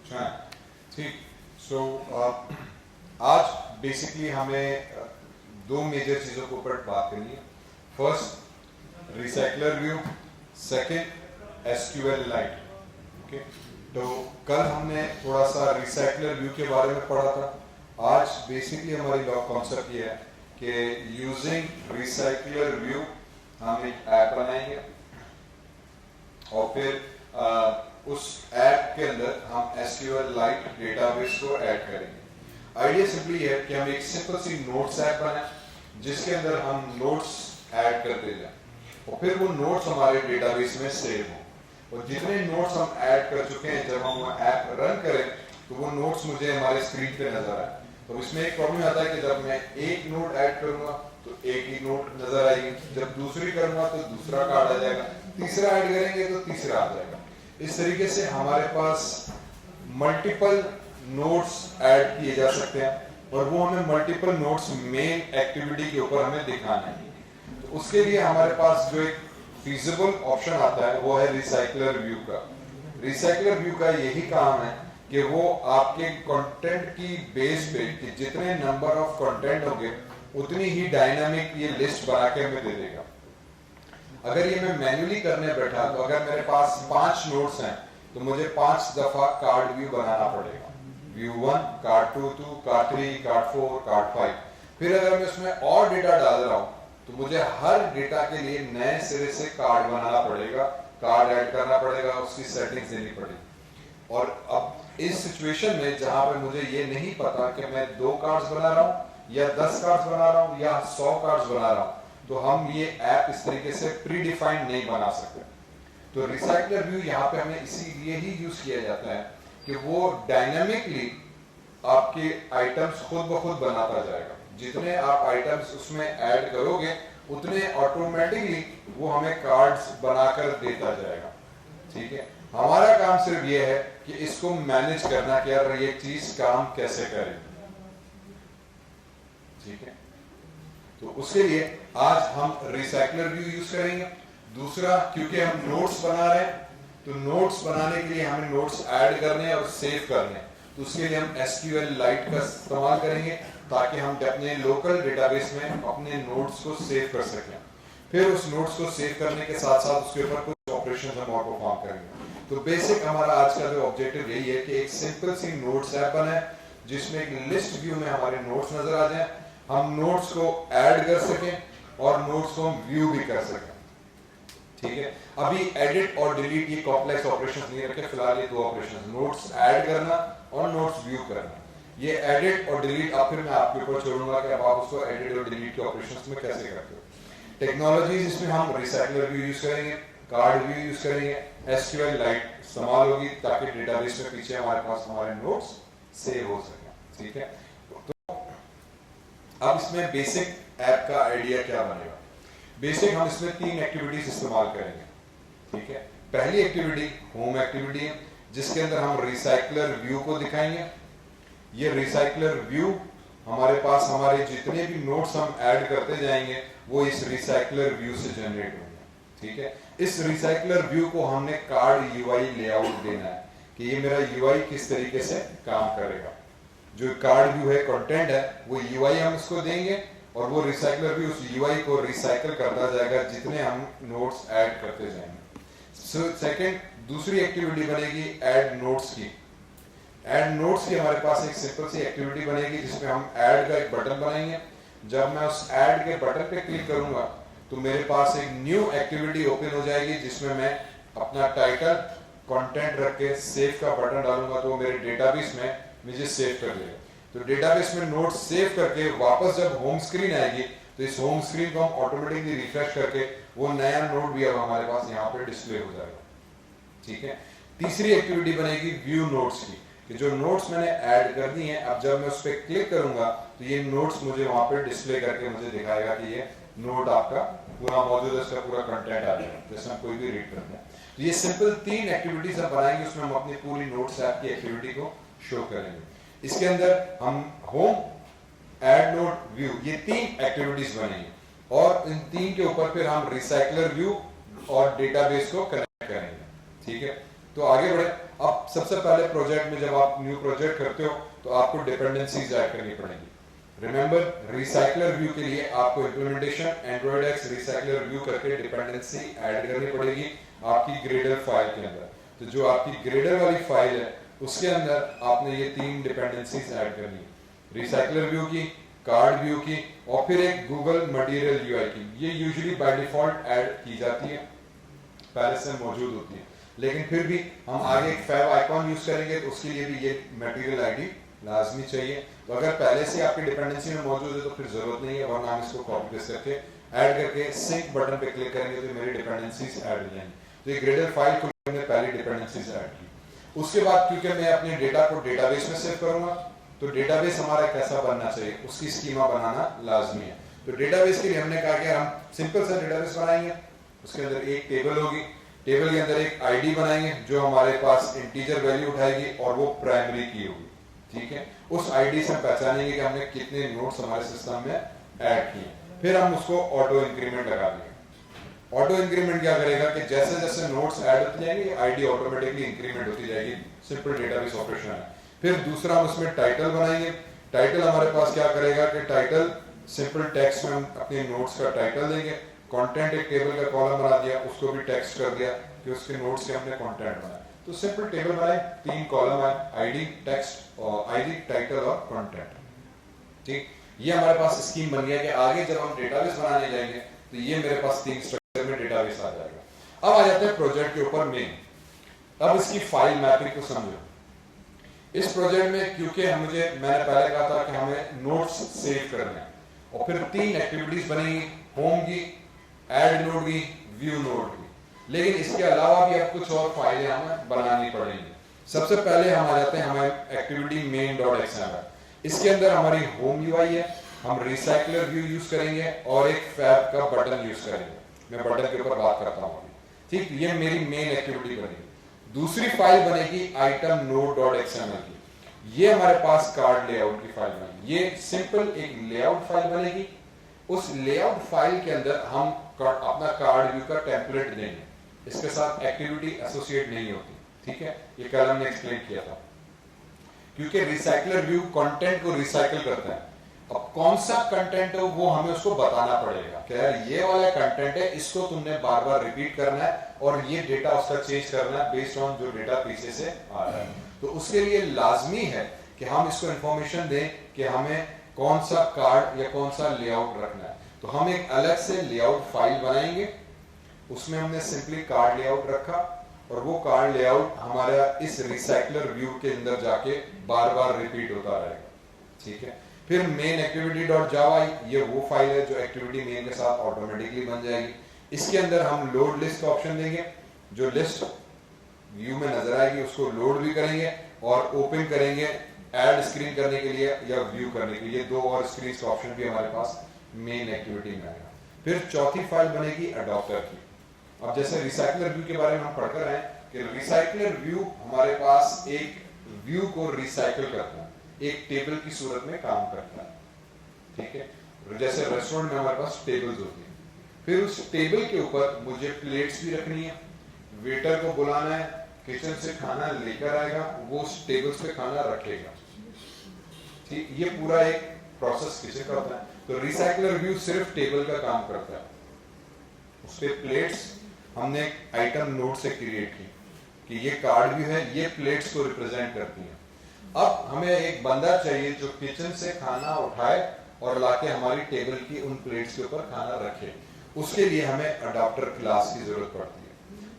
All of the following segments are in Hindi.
अच्छा ठीक। सो आज बेसिकली हमें दो मेजर चीज़ों के ऊपर बात करनी है। First recycler view, second SQL light. Okay, तो कल हमने थोड़ा सा रिसाइकलर व्यू के बारे में पढ़ा था। आज बेसिकली हमारी लॉ कॉन्सेप्ट ये है कि यूजिंग रिसाइकलर व्यू हम एक ऐप बनाएंगे और फिर उस ऐप के अंदर हम एसक्यूएल लाइट डेटाबेस को ऐड करेंगे। आइडिया सिंपली है कि हम एक सिंपल सी नोट्स ऐप बनाएं जिसके अंदर हम नोट्स ऐड करते जाएं और फिर वो नोट्स हमारे डेटाबेस में सेव हो। और जितने नोट्स हम ऐड कर चुके हैं, जब हम वो ऐप रन करें तो वो नोट्स मुझे हमारे स्क्रीन पे नजर आए। तो इसमें एक प्रॉब्लम आता है कि जब मैं एक नोट ऐड करूंगा तो एक ही नोट नजर आएगी, जब दूसरी करूंगा तो दूसरा कार्ड आ जाएगा, तीसरा ऐड करेंगे तो तीसरा आ जाएगा। इस तरीके से हमारे पास मल्टीपल नोट्स ऐड किए जा सकते हैं और वो हमें मल्टीपल नोट्स मेन एक्टिविटी के ऊपर हमें दिखाना है। तो उसके लिए हमारे पास जो एक फीजिबल ऑप्शन आता है वो है रिसाइकलर व्यू का। रिसाइकलर व्यू का यही काम है कि वो आपके कंटेंट की बेस पे कि जितने नंबर ऑफ कंटेंट होंगे उतनी ही डायनामिक ये लिस्ट बना के हमें दे देगा। अगर ये मैं मैन्युअली करने बैठा तो अगर मेरे पास 5 नोट्स हैं तो मुझे 5 दफा कार्ड व्यू बनाना पड़ेगा। View 1, card 2, card 3, card 4, card 5। फिर अगर मैं उसमें और डेटा डाल रहा हूं तो मुझे हर डेटा के लिए नए सिरे से कार्ड बनाना पड़ेगा, कार्ड ऐड करना पड़ेगा, उसकी सेटिंग्स देनी पड़ेगी। और अब इस सिचुएशन में जहां पे मुझे ये नहीं पता कि मैं 2 कार्ड्स बना रहा हूं या 10 कार्ड्स बना रहा हूं या 100 कार्ड्स बना रहा हूं, तो हम ये ऐप इस तरीके से प्री डिफाइंड नहीं बना सकते। तो रिसाइकलर व्यू यहाँ पे हमें इसीलिए ही यूज किया जाता है कि वो डायनामिकली आपके आइटम्स खुद ब खुद बनाता जाएगा। जितने आप आइटम्स उसमें ऐड करोगे उतने ऑटोमेटिकली वो हमें कार्ड्स बनाकर देता जाएगा। ठीक है, हमारा काम सिर्फ ये है कि इसको मैनेज करना कि यार ये चीज काम कैसे करें। ठीक है, तो उसके लिए आज हम रिसाइकलर व्यू यूज करेंगे। दूसरा, क्योंकि हम नोट्स बना रहे हैं तो नोट्स बनाने के लिए हमें नोट्स ऐड करने और सेव करने, तो उसके लिए हम एसक्यूएल लाइट का इस्तेमाल करेंगे ताकि हम अपने लोकल डेटाबेस में अपने नोट्स को सेव कर सकें। फिर उस नोट्स को सेव करने के साथ साथ उसके ऊपर कुछ ऑपरेशन हम और परफॉर्म करेंगे। तो बेसिक हमारा आज का जो ऑब्जेक्टिव यही है कि एक सिंपल सी नोट्स ऐप बनाए जिसमें एक लिस्ट व्यू में हमारे नोट्स नजर आ जाए, हम नोट्स को ऐड कर सकें और नोट्स को हम व्यू भी कर सकें। ठीक है, अभी एडिट और डिलीट ये कॉम्प्लेक्स ऑपरेशंस नहीं रखे, फिलहाल ये 2 ऑपरेशंस, नोट्स ऐड करना और नोट्स व्यू करना। ये एडिट और डिलीट अब फिर मैं आपके ऊपर छोड़ूंगा कि अब आप उसको एडिट और डिलीट के ऑपरेशंस में कैसे करते हो। टेक्नोलॉजीज इसमें हम रिसाइकलर व्यू यूज करेंगे, कार्ड व्यू यूज करेंगे, एसक्यूएल लाइट इस्तेमाल होगी ताकि डेटाबेस में पीछे हमारे पास हमारे नोट्स सेव हो सके। ठीक है, तो अब इसमें बेसिक ऐप का आइडिया क्या बनेगा। बेसिक हम इसमें 3 एक्टिविटीज इस्तेमाल करेंगे। ठीक है, पहली एक्टिविटी होम एक्टिविटी है जिसके अंदर हम रिसाइकलर व्यू को दिखाएंगे। ये रिसाइकलर व्यू हमारे पास हमारे जितने भी नोट्स हम ऐड करते जाएंगे वो इस रिसाइकलर व्यू से जनरेट होंगे। ठीक है, इस रिसाइकलर व्यू को हमने कार्ड यूआई लेआउट देना है कि ये मेरा यूआई किस तरीके से काम करेगा। जो कार्ड व्यू है, कंटेंट है, वो यूआई हम इसको देंगे और वो रिसाइकलर भी उस यूआई को रिसाइकल करता जाएगा जितने हम नोट्स ऐड करते जाएंगे। सेकंड, दूसरी एक्टिविटी बनेगी ऐड नोट्स की। ऐड नोट्स की हमारे पास एक सिंपल सी एक्टिविटी बनेगी जिसमें हम ऐड का एक बटन बनाएंगे। जब मैं उस ऐड के बटन पे क्लिक करूंगा तो मेरे पास एक न्यू एक्टिविटी ओपन हो जाएगी जिसमें मैं अपना टाइटल कंटेंट रख के सेव का बटन डालूंगा तो मेरे डेटाबेस में मुझे सेव कर देगा। तो डेटाबेस में नोट्स सेव करके वापस जब होम स्क्रीन आएगी तो इस होम स्क्रीन को हम ऑटोमेटिकली रिफ्रेश करके वो नया नोट भी अब हमारे पास यहाँ पे डिस्प्ले हो जाएगा। ठीक है, तीसरी एक्टिविटी बनेगी व्यू नोट्स की कि जो नोट्स मैंने ऐड कर दी हैं अब जब मैं उस पर क्लिक करूंगा तो ये नोट्स मुझे वहां पे डिस्प्ले करके मुझे दिखाएगा कि ये नोट आपका पूरा मौजूद है, इसका पूरा कंटेंट आ जाएगा जैसे हम कोई भी रीड करते हैं। तो ये सिंपल 3 एक्टिविटीज हम बनाएंगे, उसमें हम अपनी पूरी नोट्स ऐप की एक्टिविटी को शो करेंगे। इसके अंदर हम होम, ऐड नोट, व्यू, ये 3 एक्टिविटीज बनेंगी और इन 3 के ऊपर फिर हम रिसाइकलर व्यू और डेटाबेस को कनेक्ट करेंगे। ठीक है, तो आगे बढ़े। अब सबसे पहले प्रोजेक्ट में जब आप न्यू प्रोजेक्ट करते हो तो आपको डिपेंडेंसीज ऐड करनी पड़ेंगी। रिमेंबर, रिसाइकलर व्यू के लिए आपको implementation Android x recycler view करके डिपेंडेंसी ऐड करनी पड़ेगी आपकी ग्रेडर फाइल के अंदर। तो जो आपकी ग्रेडर वाली फाइल है उसके अंदर आपने ये 3 डिपेंडेंसीज ऐड करनी है, रिसाइकलर व्यू की, कार्ड व्यू की और फिर एक गूगल मटेरियल यूआई की। ये यूजुअली बाय डिफॉल्ट ऐड की जाती है, पहले से मौजूद होती है, लेकिन फिर भी हम आगे एक फैब आइकॉन यूज करेंगे तो उसके लिए भी ये मटेरियल आईडी लाजमी चाहिए। तो अगर पहले से आपकी डिपेंडेंसी में मौजूद है तो फिर जरूरत नहीं है, वरना हम इसको कॉपी पेस्ट करके ऐड करके सिंक बटन पे क्लिक करेंगे तो मेरी डिपेंडेंसीज ऐड हो जाएंगी। तो ये ग्रेडर फाइल को हमने पहली डिपेंडेंसीज ऐड की। उसके बाद क्योंकि मैं अपने डेटा को डेटाबेस में सेव करूंगा तो डेटाबेस हमारा कैसा बनना चाहिए, उसकी स्कीमा बनाना लाजमी है। तो डेटाबेस के लिए हमने कहा कि हम सिंपल सा डेटाबेस बनाएंगे, उसके अंदर एक टेबल होगी, टेबल के अंदर एक आईडी बनाएंगे जो हमारे पास इंटीजर वैल्यू उठाएगी और वो प्राइमरी की होगी, ठीक है। उस आईडी से हम पहचानेंगे कि हमने कितने नोट्स हमारे सिस्टम में ऐड किए, फिर हम उसको ऑटो इंक्रीमेंट लगा देंगे। ऑटो इंक्रीमेंट क्या करेगा कि जैसे जैसे नोट्स ऐड होते जाएंगे आईडी ऑटोमेटिकली इंक्रीमेंट होती जाएगी, सिंपल डेटाबेस ऑपरेशन है। फिर दूसरा हम उसमें टाइटल बनाएंगे। टाइटल हमारे पास क्या करेगा कि टाइटल सिंपल टेक्स्ट में हम अपने नोट्स का टाइटल देंगे। कंटेंट एक टेबल का कॉलम बना दिया, उसको भी टेक्स्ट कर दिया कि उसके नोट्स के हमने कंटेंट बनाया। तो सिंपल टेबल बनाए, 3 कॉलम है, आईडी, टेक्स्ट और आईडी, टाइटल और कंटेंट, ठीक। ये हमारे पास स्कीम बन गया कि आगे जब हम डेटाबेस बनाने जाएंगे तो ये मेरे पास 3 स्ट्रक्चर में डेटाबेस आ जाएगा। अब आ जाते हैं प्रोजेक्ट के ऊपर मेन। अब इसकी फाइल मैपिंग को समझो। इस प्रोजेक्ट में क्योंकि मैंने पहले कहा था कि हमें नोट्स सेव करने हैं और फिर 3 एक्टिविटीज बनेगी, होम की, ऐड नोड की, व्यू नोड की। लेकिन इसके अलावा भी अब कुछ और फाइलें हमें बनानी पड़ेंगी। सबसे पहले हम आ जाते हैं हमारे एक्टिविटी main.xml। इसके अंदर हमारी होम यूआई है, हम रिसाइकलर व्यू यूज करेंगे और एक फैब का बटन यूज करेंगे। मैं बटन के ऊपर बात करता हूँ, ठीक। ये मेरी मेन एक्टिविटी बनेगी। दूसरी फाइल बनेगी आइटम node.xml की। ये हमारे पास कार्ड लेआउट की फाइल बनेगी। ये सिंपल एक लेआउट फाइल बनेगी। उस लेआउट फाइल के अंदर हम अपना कार्ड व्यू का टेम्पलेट देंगे, इसके साथ एक्टिविटी एसोसिएट नहीं होती, ठीक है। ये कल हमने एक्सप्लेन किया था। क्योंकि रिसाइकलर व्यू कंटेंट को रिसाइकल करता है, अब कौन सा कंटेंट हो वो हमें उसको बताना पड़ेगा कि यार ये वाला कंटेंट है, इसको तुमने बार बार रिपीट करना है और ये डेटा उसका चेंज करना है बेस्ड ऑन जो डेटा पीछे से आ रहा है। तो उसके लिए लाजमी है कि हम इसको इंफॉर्मेशन दें कि हमें कौन सा कार्ड या कौन सा लेआउट रखना है। तो हम एक अलग से लेआउट फाइल बनाएंगे, उसमें हमने सिंपली कार्ड लेआउट रखा और वो कार्ड लेआउट हमारा इस रिसाइकलर व्यू के अंदर जाके बार बार रिपीट होता रहेगा, ठीक है। फिर मेन एक्टिविटी डॉट जावा, ये वो फाइल है जो एक्टिविटी मेन के साथ ऑटोमेटिकली बन जाएगी। इसके अंदर हम लोड लिस्ट का ऑप्शन देंगे, जो लिस्ट व्यू में नजर आएगी उसको लोड भी करेंगे और ओपन करेंगे ऐड स्क्रीन करने के लिए या व्यू करने के लिए। 2 और स्क्रीन का ऑप्शन भी हमारे पास मेन एक्टिविटी में आएगा। फिर चौथी फाइल बनेगी अडॉप्टर की। अब जैसे रिसाइकलर व्यू के बारे में हम पढ़कर आए कि रिसाइकलर व्यू हमारे पास एक व्यू को रिसाइकल करता है, एक टेबल की सूरत में काम करता है, ठीक है। जैसे रेस्टोरेंट में हमारे पास टेबल्स होती है, फिर उस टेबल के ऊपर मुझे प्लेट्स भी रखनी है, वेटर को बुलाना है, किचन से खाना लेकर आएगा, वो उस टेबल्स पे खाना रखेगा, ठीक। ये पूरा एक प्रोसेस किचन का होता है। तो रिसाइकलर व्यू सिर्फ टेबल का काम करता है। उसपे प्लेट्स हमने एक आइटम नोड से क्रिएट की कि ये कार्ड व्यू है, ये प्लेट्स को रिप्रेजेंट करती है। अब हमें एक बंदा चाहिए जो किचन से खाना उठाए और लाके हमारी टेबल की उन प्लेट्स के ऊपर खाना रखे। उसके लिए हमें अडॉप्टर क्लास की जरूरत पड़ती है।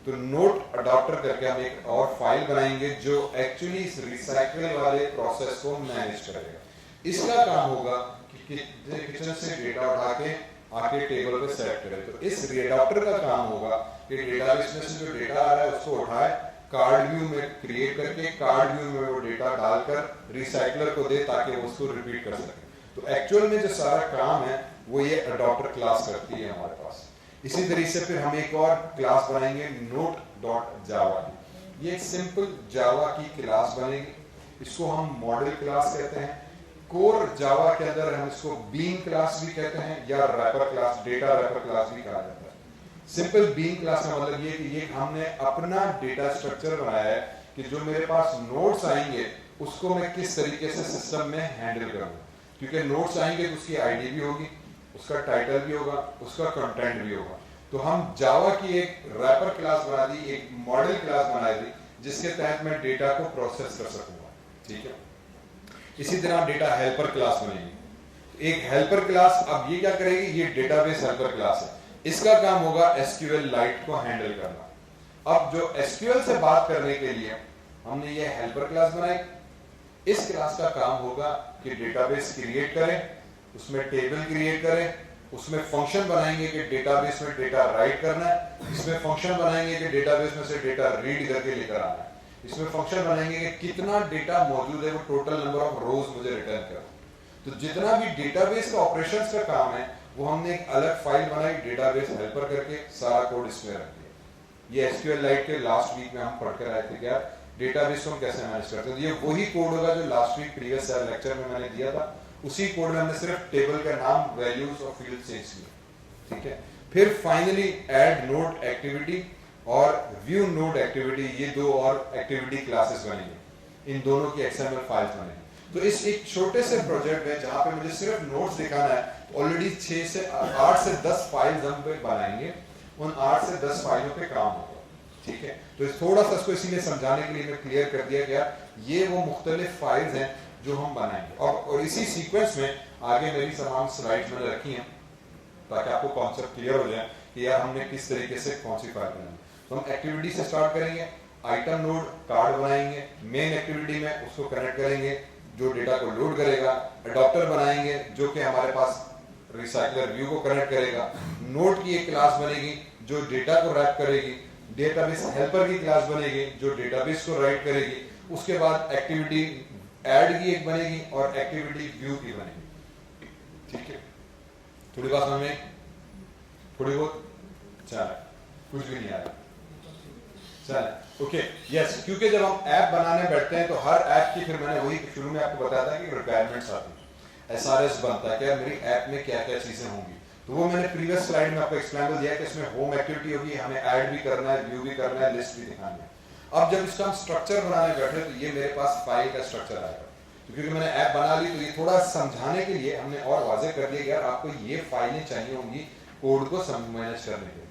तो नोट अडॉप्टर करके हम एक और फाइल बनाएंगे जो एक्चुअली इस रिसाइकल वाले प्रोसेस को मैनेज करेगा। इसका काम होगा कि किचन से डेटा उठा के आके टेबल पे सेट करे। तो इस अडॉप्टर का काम होगा कि डेटाबेस में से जो डेटा आ रहा है उसको उठाए, कार्ड व्यू में क्रिएट करके कार्ड व्यू में वो डेटा डालकर रिसाइकलर को दे ताकि वो उसको रिपीट कर सके। तो एक्चुअल में जो सारा काम है वो ये अडॉप्टर क्लास करती है हमारे पास। इसी तरीके से फिर हम एक और क्लास बनाएंगे नोट.जावा की। ये एक सिंपल जावा की क्लास बनेगी, इसको हम मॉडल क्लास कहते हैं। कोर जावा के अंदर हम इसको बीन क्लास भी कहते हैं या wrapper class, data wrapper class भी कहा जाता है। सिंपल बीइंग क्लास का मतलब ये कि ये हमने अपना डेटा स्ट्रक्चर बनाया है कि जो मेरे पास नोट्स आएंगे उसको मैं किस तरीके से सिस्टम में हैंडल करूँ, क्योंकि नोट्स आएंगे तो उसकी आईडी भी होगी, उसका टाइटल भी होगा, उसका कंटेंट भी होगा। तो हम जावा की एक रैपर क्लास बना दी, एक मॉडल क्लास बना दी जिसके तहत मैं डेटा को प्रोसेस कर सकूंगा। ठीक है, इसी तरह डेटा हेल्पर क्लास बनेगी। एक हेल्पर क्लास अब ये क्या करेगी, ये डेटाबेस हेल्पर क्लास है, इसका काम होगा एसक्यूएल लाइट को हैंडल करना। अब जो एसक्यूएल से बात करने के लिए हमने ये हेल्पर क्लास बनाई, इस क्लास का काम होगा कि डेटाबेस क्रिएट करें, उसमें टेबल क्रिएट करें, उसमें फंक्शन बनाएंगे कि डेटाबेस में डेटा राइट करना है, इसमें फंक्शन बनाएंगे कि डेटाबेस में से डेटा रीड करके लेकर आना है, इसमें फंक्शन बनाएंगे कि कितना डेटा मौजूद है वो टोटल नंबर ऑफ रोज मुझे रिटर्न करो। तो जितना भी डेटाबेस का ऑपरेशंस का काम है वो हमने एक अलग फाइल बनाई डेटाबेस हेल्पर करके, सारा कोड इसमें रख दिया। ये एसक्यूएल लाइट के लास्ट वीक में हम पढ़ कर आए थे क्या डेटाबेस को हम कैसे मैनेज करते हैं। ये वही कोड होगा जो लास्ट वीक प्रीवियस लेक्चर में मैंने दिया था, उसी कोड में हमने सिर्फ टेबल का नाम, वैल्यूज और फील्ड चेंज किए। ठीक है, फिर फाइनली ऐड नोड एक्टिविटी और व्यू नोड एक्टिविटी, ये दो और एक्टिविटी क्लासेस बनेंगे, इन दोनों की एक्सएमएल फाइल्स बनेंगी। तो इस एक छोटे से प्रोजेक्ट में जहां पे मुझे सिर्फ नोट्स दिखाना है, ऑलरेडी 8 से 10 फाइल्स हम पे बनाएंगे, उन 8 से 10 फाइलों पे काम होगा। ठीक है, तो थोड़ा सा इसको इसीलिए समझाने के लिए मैं क्लियर कर दिया गया, ये वो मुख्तलिफ फाइल्स हैं जो हम बनाएंगे। और इसी सीक्वेंस में आगे मेरी तमाम स्लाइड्स मैंने रखी हैं ताकि आपको कॉन्सेप्ट क्लियर हो जाए कि यार हमने किस तरीके से कौन सी फाइल बनाई। तो हम एक्टिविटी से स्टार्ट करेंगे, आइटम नोड कार्ड बनाएंगे, मेन एक्टिविटी में उसको कनेक्ट करेंगे जो डेटा को लोड करेगा, अडॉप्टर बनाएंगे जो कि हमारे पास रिसाइकलर व्यू को कनेक्ट करेगा, नोड की एक क्लास बनेगी जो डेटा को रैप करेगी, डेटाबेस हेल्पर की क्लास बनेगी जो डेटाबेस को राइट करेगी, उसके बाद एक्टिविटी ऐड की एक बनेगी और एक्टिविटी व्यू की बनेगी। ठीक है, थोड़ी बात हमें थोड़ी बहुत चल कुछ भी नहीं आया चल ओके यस, क्योंकि जब हम ऐप बनाने बैठते हैं तो हर ऐप की, फिर मैंने वही शुरू में आपको बताया था कि रिक्वायरमेंट्स आती है, एसआरएस बनता है कि मेरी ऐप में क्या क्या चीजें होंगी। तो वो मैंने प्रीवियस स्लाइड में आपको एक्सप्लेन कर दिया कि इसमें होम एक्टिविटी होगी, हमें ऐड भी करना है, व्यू भी करना है, लिस्ट भी दिखानी है। अब जब इसका हम स्ट्रक्चर बनाने बैठे तो ये मेरे पास फाइल का स्ट्रक्चर आएगा, क्योंकि मैंने ऐप बना ली तो ये थोड़ा समझाने के लिए हमने और वाज़ेह कर दिया कि यार आपको ये फाइलें चाहिए होंगी कोड को मैनेज करने के लिए।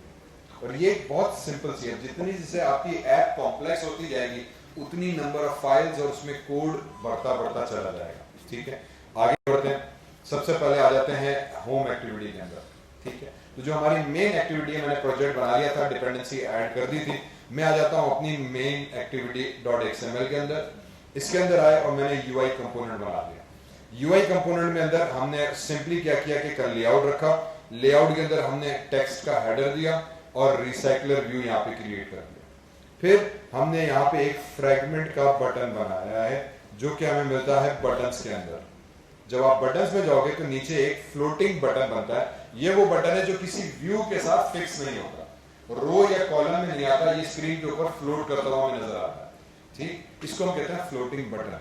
और ये बहुत सिंपल सी है, जितनी जिससे आपकी ऐप कॉम्प्लेक्स होती जाएगी उतनी नंबर ऑफ फाइल्स और उसमें कोड बढ़ता चला जाएगा। ठीक है, आगे बढ़ते हैं। सबसे पहले आ जाते हैं होम एक्टिविटी के अंदर। ठीक है, तो जो हमारी मेन एक्टिविटी है, मैंने प्रोजेक्ट बना लिया था, डिपेंडेंसी ऐड कर दी थी। मैं आ जाता हूं अपनी मेन एक्टिविटी .xml के अंदर। इसके अंदर आए और मैंने यूआई कंपोनेंट बना दिया। यूआई कंपोनेंट में अंदर हमने सिंपली क्या किया कि कल लेआउट रखा, लेआउट के अंदर हमने टेक्स्ट का हेडर दिया और रिसाइकलर व्यू यहाँ पे क्रिएट कर दिया। फिर हमने यहाँ पे एक फ्रेगमेंट का बटन बनाया है जो कि हमें मिलता है बटन्स के अंदर। जब आप बटन्स में जाओगे तो नीचे एक फ्लोटिंग बटन बनता है, ये वो बटन है जो किसी व्यू के साथ फिक्स नहीं होता, रो या कॉलम में नहीं आता, ये स्क्रीन के ऊपर फ्लोट करता हुआ हमें नजर आता है। ठीक, इसको हम कहते हैं फ्लोटिंग बटन।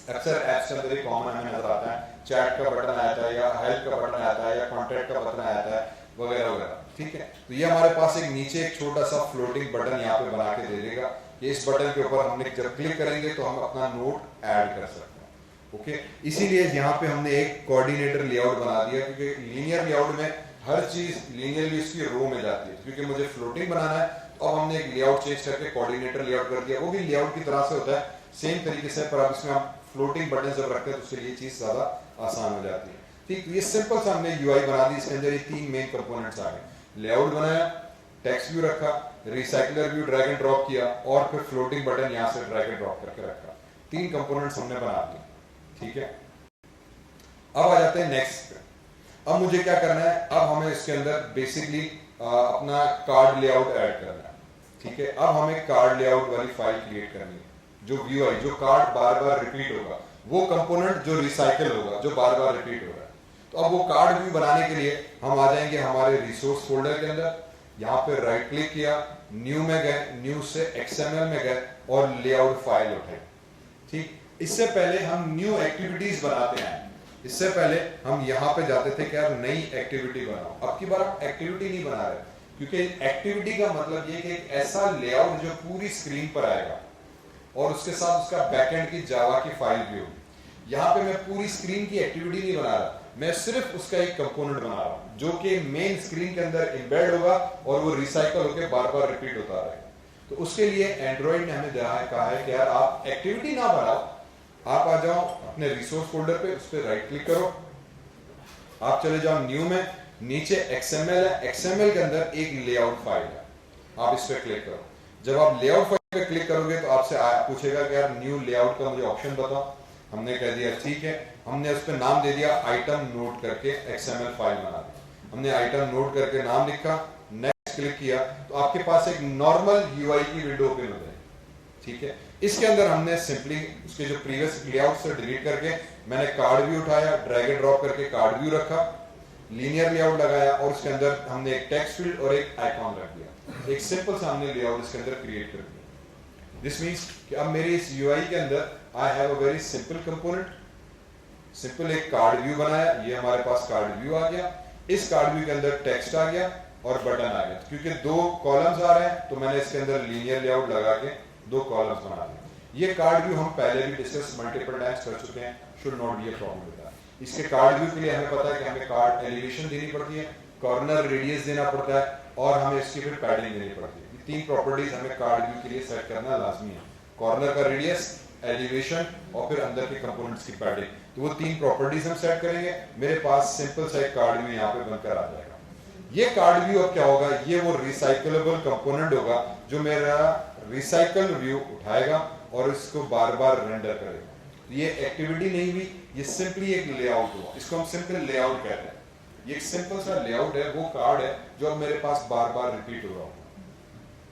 अक्सर ऐप्स के अंदर कॉमन हमें नजर आता है, चैट का बटन आता है या हेल्प का बटन आता है या कॉन्टैक्ट का बटन आता है वगैरह वगैरह। ठीक है, तो ये हमारे पास एक नीचे एक छोटा सा फ्लोटिंग बटन यहाँ पे बना के दे देगा। ये इस बटन के ऊपर हमने जब क्लिक करेंगे तो हम अपना नोट ऐड कर सकते हैं। ओके, इसीलिए यहाँ पे हमने एक कोऑर्डिनेटर लेआउट बना दिया, क्योंकि लीनियर लेआउट में हर चीज लीनियरली उसकी रो में जाती है। क्योंकि मुझे फ्लोटिंग बनाना है तो अब हमने एक लेआउट चेंज करके कोऑर्डिनेटर लेआउट कर दिया। वो भी लेआउट की तरह से होता है, सेम तरीके से, पर अब इसमें हम फ्लोटिंग बटन जब रखते हैं तो उसके लिए चीज ज्यादा आसान हो जाती है। ठीक, तो ये सिंपल सा हमने यूआई बना दी। इसके अंदर ये 3 मेन कंपोनेंट्स आ गए, लेआउट बनाया, टेक्स्ट व्यू रखा, recycler view drag and drop किया और फिर फ्लोटिंग बटन यहाँ से ड्रैग एंड ड्रॉप करके रखा। 3 कंपोनेंट्स हमने बना दिए। ठीक है, अब आ जाते हैं नेक्स्ट पे। अब मुझे क्या करना है, अब हमें इसके अंदर बेसिकली अपना कार्ड लेआउट ऐड करना है। ठीक है, अब हमें कार्ड लेआउट वाली फाइल क्रिएट करनी है, जो व्यू आई, जो कार्ड बार बार रिपीट होगा, वो कंपोनेंट जो रिसाइकल होगा, जो बार बार रिपीट हो रहा है। तो अब वो कार्ड व्यू बनाने के लिए हम आ जाएंगे हमारे रिसोर्स फोल्डर के अंदर, यहाँ पे राइट क्लिक किया, न्यू में गए, न्यू से XML में गए और लेआउट फाइल उठाए। ठीक, इससे पहले हम न्यू एक्टिविटीज बनाते हैं। इससे पहले हम यहाँ पे जाते थे कि यार नई एक्टिविटी बनाओ। अब की बार आप एक्टिविटी नहीं बना रहे, क्योंकि एक्टिविटी का मतलब ये कि एक ऐसा लेआउट जो पूरी स्क्रीन पर आएगा और उसके साथ उसका बैकएंड की जावा की फाइल भी होगी। यहाँ पे मैं पूरी स्क्रीन की एक्टिविटी नहीं बना रहा, मैं सिर्फ उसका एक कंपोनेंट बना रहा हूँ जो कि मेन स्क्रीन के अंदर एम्बेड होगा और वो रिसाइकल होकर बार बार रिपीट होता रहेगा। तो उसके लिए एंड्रॉइड ने हमें कहा है कि यार आप एक्टिविटी ना बनाओ, आप आ जाओ अपने रिसोर्स फोल्डर पे, उस पर राइट क्लिक करो, आप चले जाओ न्यू में, नीचे XML है, XML के अंदर एक लेआउट फाइल है, आप इस पर क्लिक करो। जब आप लेआउट फाइल पे क्लिक करोगे तो आपसे पूछेगा कि यार न्यू लेआउट का मुझे ऑप्शन बताओ। हमने कह दिया ठीक है, हमने उस पर नाम दे दिया आइटम नोट करके, XML फाइल बना दी। हमने आइटम नोट करके नाम लिखा, नेक्स्ट क्लिक किया तो आपके पास एक नॉर्मल UI की विंडो ओपन हो जाएगी। ठीक है, इसके अंदर हमने सिंपली उसके जो प्रीवियस लेआउट से डिलीट करके मैंने कार्ड व्यू उठाया, ड्रैग एंड ड्रॉप करके कार्ड व्यू रखा, लीनियर लेआउट लगाया और उसके अंदर हमने एक टेक्स्ट फील्ड और एक आइकॉन रख दिया। एक सिंपल सा हमने लेआउट इसके अंदर क्रिएट कर दिया। दिस मींस कि अब मेरे इस UI के अंदर I have a very simple component, simple एक कार्ड व्यू बनाया, ये हमारे पास कार्ड व्यू आ गया, इस कार्ड व्यू के अंदर टेक्स्ट आ गया और बटन आ गया। क्योंकि दो कॉलम्स आ रहे हैं तो मैंने इसके अंदर लीनियर लेआउट लगा के दो कॉलम्स बना दिए। ये कार्ड व्यू हम पहले भी डिस्कस मल्टीपल टाइम्स कर चुके हैं, should not be a problem with that. इसके कार्ड व्यू के लिए हमें पता है कि हमें कार्ड एलिवेशन देनी पड़ती है, कॉर्नर रेडियस देना पड़ता है और हमें इसकी फिर पैडिंग देनी पड़ती है। ये तीन प्रॉपर्टीज हमें कार्ड व्यू के लिए सेट करना लाजमी है, कॉर्नर का रेडियस, एलिवेशन और फिर अंदर के कंपोनेंट्स की पैडिंग। तो वो तीन प्रॉपर्टीज हम सेट करेंगे, मेरे पास सिंपल सा एक कार्ड व्यू यहाँ पे बनकर आ जाएगा। ये कार्ड व्यू अब क्या होगा, ये वो रिसाइकलेबल कंपोनेंट होगा जो मेरा रिसाइकल व्यू उठाएगा और इसको बार बार रेंडर करेगा। ये एक्टिविटी नहीं हुई, ये सिंपली एक लेआउट हुआ, इसको हम सिंपल लेआउट कहते हैं। ये एक सिंपल सा लेआउट है, वो कार्ड है जो अब मेरे पास बार बार रिपीट हो रहा होगा।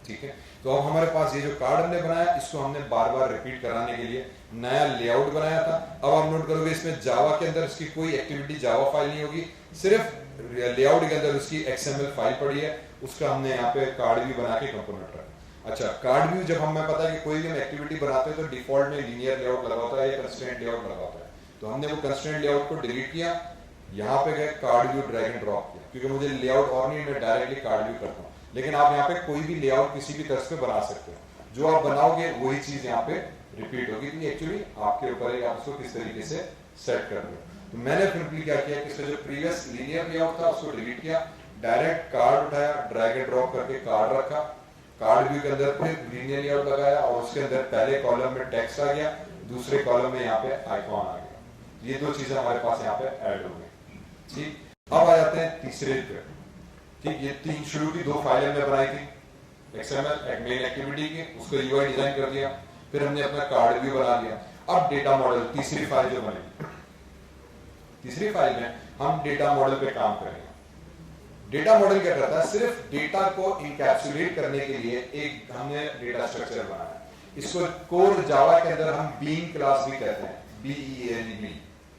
ठीक है, तो अब हमारे पास ये जो कार्ड हमने बनाया इसको हमने बार बार रिपीट कराने के लिए नया लेआउट बनाया था। अब आप नोट करोगे इसमें जावा के अंदर इसकी कोई एक्टिविटी जावा फाइल नहीं होगी, सिर्फ लेआउट के अंदर उसकी XML फाइल पड़ी है, उसका हमने यहाँ पे कार्ड व्यू बना के कंपोनेंट रखा। अच्छा, कार्ड व्यू जब हमें पता है कि कोई भी हम एक्टिविटी बनाते हैं तो डिफॉल्ट में लीनियर लेआउट लगा होता है या कंस्ट्रेंट लेआउट लगा होता है, तो हमने वो कंस्ट्रेंट लेआउट को डिलीट किया, यहाँ पे गए card view drag and drop किया, क्योंकि मुझे लेआउट और नहीं, मैं डायरेक्टली कार्ड व्यू करता हूँ। लेकिन आप यहाँ पे कोई भी लेआउट किसी भी तरह से बना सकते हो, जो आप बनाओगे वही चीज यहाँ पे रिपीट होगी। तो एक्चुअली आपके ऊपर है आप उसको किस तरीके से सेट कर रहे हो। तो मैंने सिंपली क्या किया कि इसका जो प्रीवियस लीनियर लेआउट था उसको डिलीट किया, डायरेक्ट कार्ड उठाया, ड्रैग एंड ड्रॉप करके कार्ड रखा, कार्ड व्यू के अंदर फिर लीनियर लेआउट लगाया और उसके अंदर पहले कॉलम में टेक्स्ट आ गया, दूसरे कॉलम में यहाँ पे आइकॉन आ गया। ये दो चीजें हमारे पास यहाँ पे ऐड हो गई। ठीक, अब आ जाते हैं तीसरे पे। ठीक, ये तीन शुरू की दो फाइलें हमने बनाई थी, XML एक मेन एक्टिविटी की, उसको UI डिजाइन कर दिया, फिर हमने अपना कार्ड व्यू बना दिया। अब डेटा मॉडल तीसरी फाइल जो बनेगी, तीसरी फाइल में हम डेटा मॉडल पे काम करेंगे। डेटा मॉडल क्या करता है, सिर्फ डेटा को इनकैप्सुलेट करने के लिए एक हमने डेटा स्ट्रक्चर बनाया। इसको कोर जावा के अंदर हम बीन क्लास भी कहते हैं, BEAN।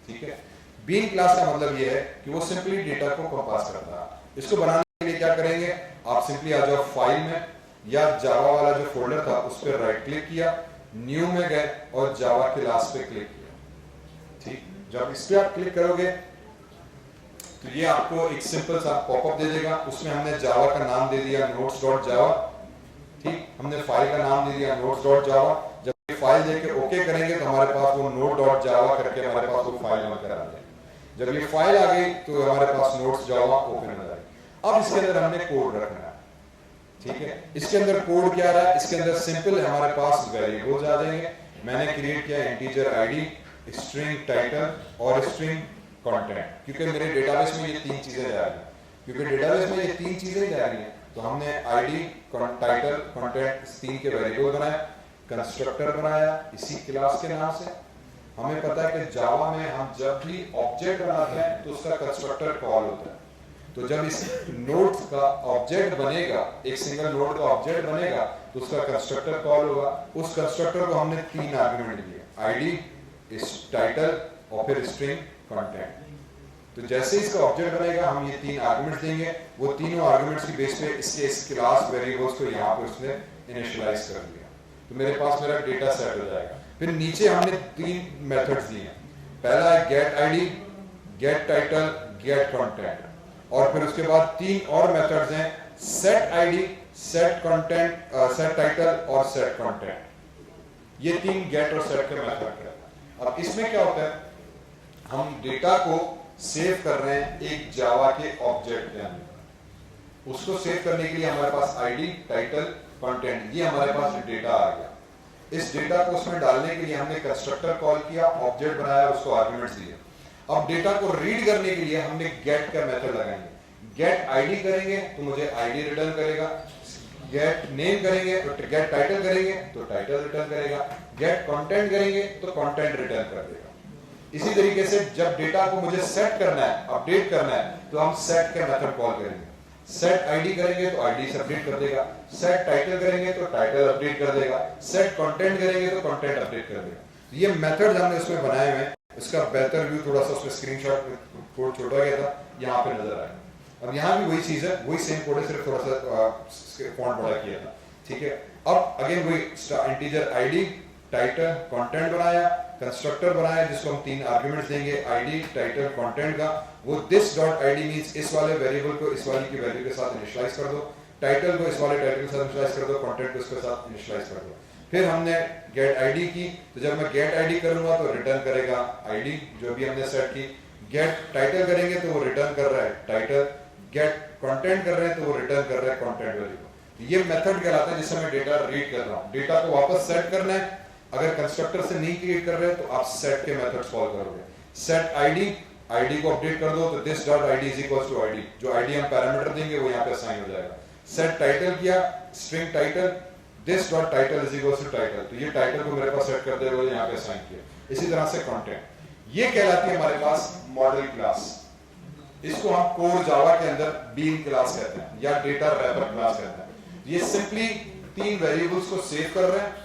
ठीक है, बीन क्लास का मतलब ये है कि वो सिंपली डेटा को कंपास करता है। इसको बनाने के लिए क्या करेंगे, आप सिंपली आ जाओ फाइल में या जावा वाला जो फोल्डर था उस पर राइट क्लिक किया, न्यू में गए और जावा क्लास पे क्लिक किया। ठीक, जब इस पे आप क्लिक करोगे तो ये आपको एक सिंपल सा पॉपअप दे देगा, उसमें हमने जावा का नाम दे दिया notes.java। ठीक, हमने फाइल का नाम दे दिया notes.java। जब ये फाइल देके ओके करेंगे तो हमारे पास वो note.java करके हमारे पास वो फाइल बनकर आ जाएगी। जब ये फाइल आ गई तो हमारे पास notes.java ओपन हो जाएगी। अब इसके अंदर हमने कोड रखना है। ठीक है, इसके अंदर कोड क्या रहा है, इसके अंदर सिंपल हमारे पास वेरिएबल्स आ जाएंगे। मैंने क्रिएट किया इंटीजर ID, स्ट्रिंग टाइटल और स्ट्रिंग कंटेंट, क्योंकि मेरे डेटाबेस में ये तीन चीजें जा रही हैं, क्योंकि डेटाबेस में ये तीन चीजें जा रही हैं तो हमने ID, टाइटल, कंटेंट तीन के वेरिएबल बनाया, कंस्ट्रक्टर बनाया इसी क्लास के नाम से। हमें पता है कि जावा में हम जब भी ऑब्जेक्ट बनाते हैं तो उसका कंस्ट्रक्टर कॉल होता है। तो जब इस नोड का ऑब्जेक्ट बनेगा, एक सिंगल नोड का ऑब्जेक्ट बनेगा तो उसका कंस्ट्रक्टर कॉल होगा। उस कंस्ट्रक्टर को हमने तीन आर्गुमेंट दिए, ID, टाइटल और फिर स्ट्रिंग कंटेंट। तो जैसे इसका ऑब्जेक्ट बनेगा हम ये तीन आर्गुमेंट्स देंगे, वो तीनों आर्गुमेंट्स की बेस पे इसके इस क्लास वेरिएबल्स को यहाँ पे उसने इनिशियलाइज कर दिया, तो मेरे पास मेरा डेटा सेट हो जाएगा। फिर नीचे हमने तीन मेथड्स दिए, पहला है get ID, get title, get content, और फिर उसके बाद तीन और मेथड्स हैं set ID, set content, set title और सेट कंटेंट, ये 3 गेट और सेट के मेथड है। अब इसमें क्या होता है, हम डेटा को सेव कर रहे हैं एक जावा के ऑब्जेक्ट के अंदर। उसको सेव करने के लिए हमारे पास आईडी, टाइटल, कंटेंट, ये हमारे पास डेटा आ गया। इस डेटा को उसमें डालने के लिए हमने कंस्ट्रक्टर कॉल किया, ऑब्जेक्ट बनाया, उसको आर्गुमेंट्स दिए। अब डेटा को रीड करने के लिए हमने गेट का मेथड लगाएंगे। गेट आईडी करेंगे तो मुझे आईडी रिटर्न करेगा, गेट नेम करेंगे तो गेट टाइटल करेंगे तो टाइटल रिटर्न करेगा, गेट कंटेंट करेंगे तो कंटेंट रिटर्न कर देगा। इसी तरीके से जब डेटा को मुझे सेट करना है, अपडेट करना है, तो हम सेट के मेथड कॉल करेंगे। सेट आईडी करेंगे तो आईडी से अपडेट कर देगा, सेट टाइटल करेंगे तो टाइटल अपडेट कर देगा, सेट कंटेंट करेंगे तो कंटेंट अपडेट कर देगा। ये मेथड हमने उसमें बनाए हुए हैं। इसका बेहतर व्यू थोड़ा सा उसमें स्क्रीनशॉट कोड छोटा गया था, यहाँ पे नजर आएगा। अब यहाँ भी वही चीज है, वही सेम कोड है, सिर्फ थोड़ा सा फॉन्ट बड़ा किया था। ठीक है, अब अगेन वही इंटीजर आईडी, टाइटल, कंटेंट बनाया, कंस्ट्रक्टर बनाया जिसको हम 3 आर्गुमेंट्स देंगे, आईडी, टाइटल, कंटेंट का। वो दिस डॉट आईडी मींस इस वाले वेरिएबल को इस वाली की वैल्यू के साथ इनिशियलाइज कर दो, टाइटल को इस वाले टाइटल के साथ इनिशियलाइज कर दो, कंटेंट को इसके साथ इनिशियलाइज कर दो। फिर हमने गेट आईडी की, तो जब मैं गेट आईडी करूंगा तो रिटर्न करेगा आईडी जो भी हमने सेट की। गेट टाइटल करेंगे तो वो रिटर्न कर रहा है टाइटल, गेट कंटेंट कर रहे हैं तो वो रिटर्न कर रहा है कंटेंट वैल्यू। ये मेथड कहलाता है जिससे मैं डेटा रीड कर रहा हूँ। डेटा को वापस सेट करना है, अगर कंस्ट्रक्टर से नहीं क्रिएट कर रहे हैं तो आप सेट के मेथड्स कॉल करोगे। सेट आईडी, आईडी को अपडेट कर दो तो this dot ID is equal to ID, जो आईडी हम पैरामीटर देंगे वो यहाँ पे असाइन हो जाएगा। सेट टाइटल किया, string title, this dot title is equal to title, तो ये टाइटल को मेरे पास सेट कर दे, वो यहाँ पे असाइन किया। इसी तरह से कंटेंट, ये कहलाती है हमारे पास मॉडल क्लास। इसको हम कोर जावा के अंदर बीन क्लास कहते हैं या डेटा रैपर क्लास कहते हैं। ये सिंपली 3 वेरिएबल्स को सेव कर रहे हैं,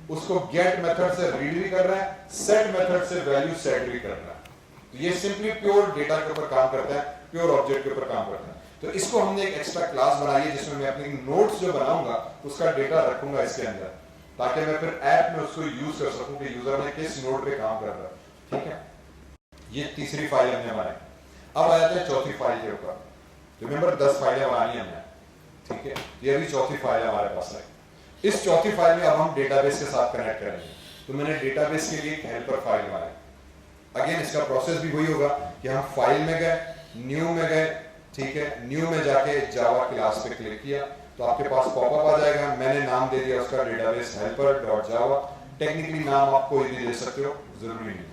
उसको गेट मेथड से रीड भी कर रहा है, सेट मेथड से वैल्यू सेट भी कर रहा है। तो ये सिंपली प्योर डेटा के ऊपर काम करता है, प्योर ऑब्जेक्ट के ऊपर काम करता है। तो इसको हमने एक एक्स्ट्रा क्लास बनाई है जिसमें मैं अपनी नोट्स जो बनाऊंगा उसका डेटा रखूंगा इसके अंदर, ताकि मैं फिर ऐप में उसको यूज कर सकूं कि यूजर ने किस नोट पे काम कर रहा है। ठीक है, ये तीसरी फाइल हमने बनाई। अब आ जाते हैं चौथी फाइल के ऊपर। रिमेंबर 10 फाइलें बनानी हमने। ठीक है, ये अभी चौथी फाइल हमारे पास है। इस चौथी फाइल में अब हम डेटाबेस के साथ कनेक्ट करेंगे। तो मैंने डेटाबेस के लिए एक हेल्पर फाइल बनाई। अगेन इसका प्रोसेस भी वही होगा कि हम फाइल में गए, न्यू में गए, ठीक है, न्यू में जाके जावा क्लास पे क्लिक किया तो आपके पास पॉपअप आ जाएगा। मैंने नाम दे दिया उसका डेटाबेस हेल्पर डॉट जावा। टेक्निकली नाम आप कोई भी दे सकते हो, जरूरी नहीं,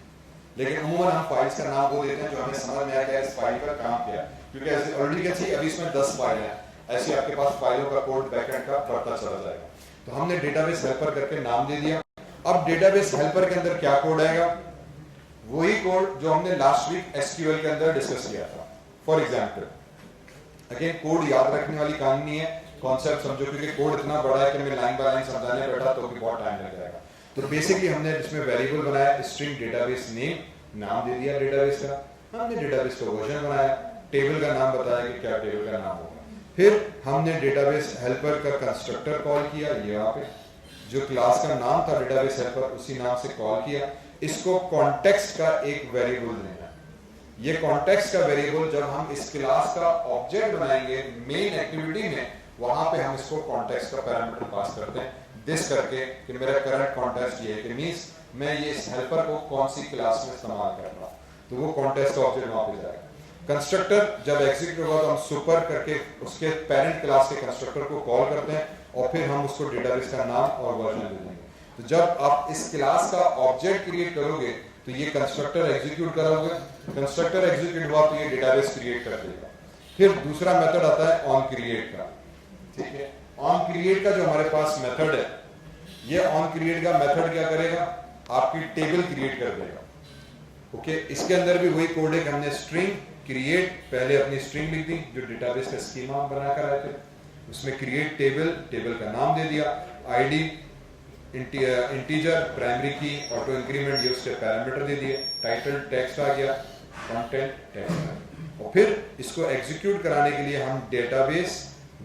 लेकिन अमूमन हम फाइल्स का नाम वो देते हैं जो हमें समझ में आ गया इस फाइल पर काम किया, क्योंकि ऐसे ऑलरेडी क्या थी, अभी इसमें 10 फाइल है, ऐसे आपके पास फाइलों का कोड बैकएंड का बढ़ता चला जाएगा। तो हमने डेटाबेस हेल्पर करके नाम दे दिया। अब डेटाबेस हेल्पर के अंदर क्या कोड आएगा, वही कोड जो हमने लास्ट वीक एसक्यूएल के अंदर डिस्कस किया था। फॉर एग्जांपल, अगेन कोड याद रखने वाली कहानी नहीं है, कॉन्सेप्ट समझो, क्योंकि कोड इतना बड़ा है कि मैं लाइन बाय लाइन समझाने बैठा तो भी बहुत टाइम लग जाएगा। तो बेसिकली हमने इसमें वेरिएबल बनाया स्ट्रिंग डेटाबेस नेम, नाम दे दिया डेटाबेस का, हमने डेटाबेस का वर्जन बनाया, टेबल का नाम बताया कि क्या टेबल का नाम होगा। फिर हमने डेटाबेस हेल्पर का कंस्ट्रक्टर कॉल किया, यहाँ पे जो क्लास का नाम था डेटाबेस हेल्पर उसी नाम से कॉल किया। इसको कॉन्टेक्स्ट का एक वेरिएबल देना। ये कॉन्टेक्स्ट का वेरिएबल जब हम इस क्लास का ऑब्जेक्ट बनाएंगे मेन एक्टिविटी में, वहां पे हम इसको कॉन्टेक्स्ट का पैरामीटर पास करते हैं दिस करके कि मेरा करंट कॉन्टेक्स्ट ये है, कि मींस मैं ये इस हेल्पर को कौन सी क्लास में इस्तेमाल कर रहा हूं, तो वो कॉन्टेक्स्ट का ऑब्जेक्ट वहां पे जाएगा। कंस्ट्रक्टर जब एग्जीक्यूट होगा तो हम सुपर करके उसके पेरेंट क्लास के कंस्ट्रक्टर को कॉल करते हैं और फिर हम उसको डेटाबेस का नाम और वर्जन दे देंगे। तो जब आप इस क्लास का ऑब्जेक्ट क्रिएट करोगे तो ये कंस्ट्रक्टर एग्जीक्यूट करोगे, कंस्ट्रक्टर एग्जीक्यूट हुआ तो ये डेटाबेस क्रिएट कर देगा। फिर दूसरा मेथड आता है ऑन क्रिएट का। ठीक है, ऑन क्रिएट का जो हमारे पास मेथड है, ये ऑन क्रिएट का मेथड क्या करेगा, आपकी टेबल क्रिएट कर देगा। ओके, इसके अंदर भी वही कोड है कि हमने स्ट्रिंग क्रिएट, पहले अपनी स्ट्रिंग लिख दी जो डेटाबेस का स्कीमा हम बना कर आए थे, उसमें क्रिएट टेबल, टेबल का नाम दे दिया, आईडी इंटीजर, प्राइमरी की, ऑटो इंक्रीमेंट, ये उसके पैरामीटर दे दिए, टाइटल टेक्स्ट आ गया, कंटेंट टेक्स्ट आ गया। और फिर इसको एग्जीक्यूट कराने के लिए हम डेटाबेस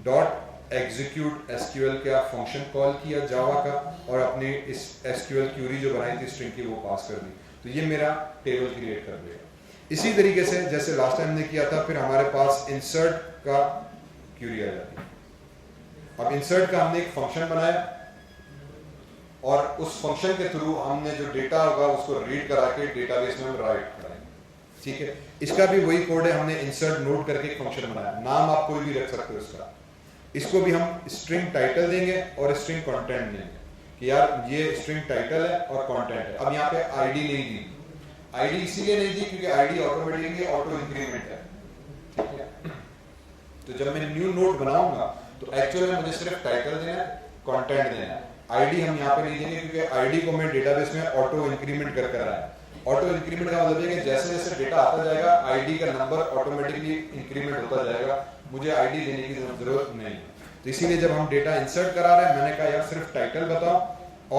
डॉट एग्जीक्यूट एसक्यूएल का फंक्शन कॉल किया जावा का, और अपनी इस एसक्यूएल क्यूरी जो बनाई थी स्ट्रिंग की वो पास कर दी, तो ये मेरा टेबल क्रिएट कर देगा। इसी तरीके से जैसे लास्ट टाइम ने किया था, फिर हमारे पास इंसर्ट का क्यूरी आ जाती है। अब इंसर्ट का हमने एक फंक्शन बनाया और उस फंक्शन के थ्रू हमने जो डेटा होगा उसको रीड करा के डेटाबेस में राइट कराएंगे। ठीक है, इसका भी वही कोड है, हमने इंसर्ट नोट करके एक फंक्शन बनाया, नाम आप कोई भी रख सकते हो इसका। इसको भी हम स्ट्रिंग टाइटल देंगे और स्ट्रिंग कंटेंट देंगे कि यार ये स्ट्रिंग टाइटल है और कंटेंट है। अब यहाँ पे आईडी नहीं दी, आईडी इसीलिए नहीं दी क्योंकि आईडी ऑटोमेटिकली ऑटो इंक्रीमेंट है। ठीक है, तो जब मैं न्यू नोट बनाऊंगा तो एक्चुअली मुझे सिर्फ टाइटल देना है, कंटेंट देना है। आईडी हम यहाँ पे नहीं देंगे क्योंकि आईडी को मैं डेटाबेस में ऑटो इंक्रीमेंट कर रहा है। ऑटो इंक्रीमेंट का मतलब है कि जैसे जैसे डेटा आता जाएगा आईडी का नंबर ऑटोमेटिकली इंक्रीमेंट होता जाएगा, मुझे आईडी देने की जरूरत नहीं। तो इसीलिए जब हम डेटा इंसर्ट करा रहे हैं मैंने कहा यार सिर्फ टाइटल बताओ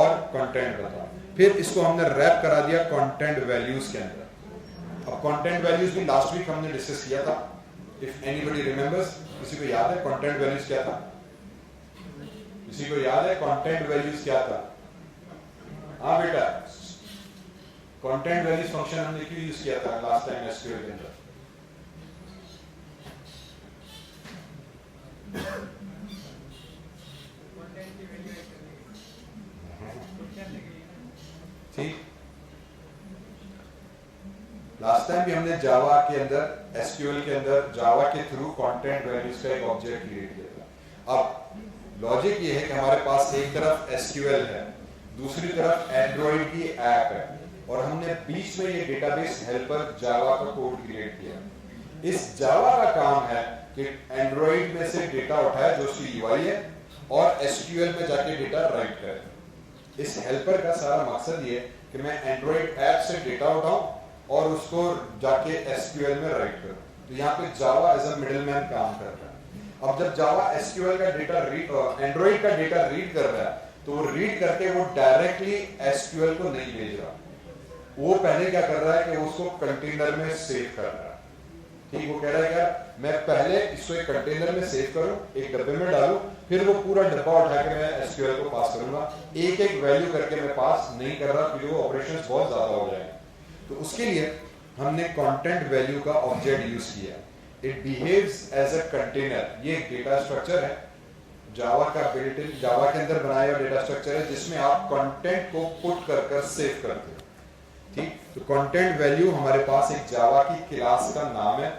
और कंटेंट बताओ। फिर इसको हमने रैप करा दिया कंटेंट वैल्यूज के अंदर। अब कंटेंट वैल्यूज भी लास्ट वीक हमने डिस्कस किया था, इफ एनीबॉडी रिमेंबर्स, किसी को याद है कंटेंट वैल्यूज क्या था? किसी को याद है कंटेंट वैल्यूज क्या था? हाँ बेटा, कंटेंट वैल्यूज फंक्शन हमने क्यों यूज किया था लास्ट टाइम एसक्यूएल के अंदर? ठीक, लास्ट टाइम भी हमने जावा के अंदर, एसक्यूएल के अंदर जावा के थ्रू कंटेंट वैल्यूज का एक ऑब्जेक्ट क्रिएट किया था। अब लॉजिक ये है कि हमारे पास एक तरफ एसक्यूएल है, दूसरी तरफ एंड्रॉइड की ऐप है और हमने बीच में ये डेटाबेस हेल्पर जावा का कोड क्रिएट किया। इस जावा का काम है कि एंड्रॉइड में से डेटा उठाए जो उसकी यूआई है और एसक्यूएल में जाके डेटा राइट करे। इस हेल्पर का सारा मकसद ये कि मैं एंड्रॉइड ऐप से डेटा उठाऊं और उसको जाके एसक्यूएल में राइट करूं। तो यहाँ पे जावा एज अ मिडलमैन काम कर रहा है। अब जब जावा एसक्यूएल का डेटा एंड्रॉइड का डेटा रीड कर रहा है तो वो रीड करके वो डायरेक्टली एसक्यूएल को नहीं भेज रहा, वो पहले क्या कर रहा है कि वो उसको कंटेनर में सेव कर रहा है। ठीक, वो कह रहा है यार मैं पहले इसको एक कंटेनर में सेव करूं, एक डब्बे में डालूं, फिर वो पूरा डब्बा उठा के मैं एसक्यूएल को पास करूंगा। एक एक वैल्यू करके मैं पास नहीं कर रहा क्योंकि वो ऑपरेशंस बहुत ज्यादा हो जाएंगे। तो उसके लिए हमने कंटेंट वैल्यू का ऑब्जेक्ट यूज किया। It behaves as a container. ये एक डेटा स्ट्रक्चर है, जावा का बिल्ट इन, जावा के अंदर बनाया हुआ डेटा स्ट्रक्चर है जिसमें आप कंटेंट को पुट कर सेव करते हो। ठीक, तो कंटेंट वैल्यू हमारे पास एक जावा की क्लास का नाम है,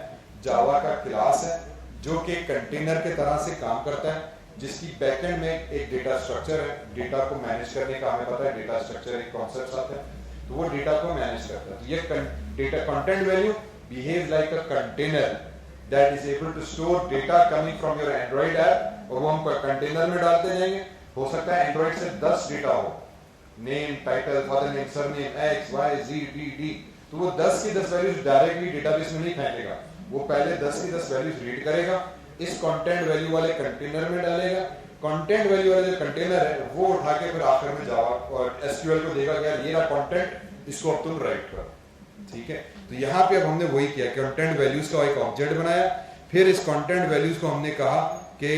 जावा का क्लास है जो कि कंटेनर के तरह से काम करता है, जिसकी बैकएंड में एक डेटा स्ट्रक्चर है। डेटा को मैनेज करने का हमें पता है, डेटा स्ट्रक्चर एक कॉन्सेप्ट आता है, तो वो डेटा को मैनेज करता है। तो ये data content value behave like a container that is able to store data coming from your Android app, और वो हम कंटेनर में डालते जाएंगे। हो सकता है एंड्रॉइड से 10 डेटा हो, name, title, father name, surname, X, Y, Z, D, D, तो वो 10 की 10 वैल्यूज डायरेक्टली डेटाबेस में नहीं फेंकेगा, वो पहले 10 की 10 वैल्यूज रीड करेगा, इस कंटेंट वैल्यू वाले कंटेनर में डालेगा, कंटेंट वैल्यू वाले जो कंटेनर है वो उठा के फिर आखिर में जावा और एसक्यूएल को देगा कि ये रहा कंटेंट, इसको अब तुम राइट करो। ठीक है, तो यहाँ पे अब हमने वही किया, कंटेंट वैल्यूज का एक ऑब्जेक्ट बनाया। फिर इस कंटेंट वैल्यूज को हमने कहा कि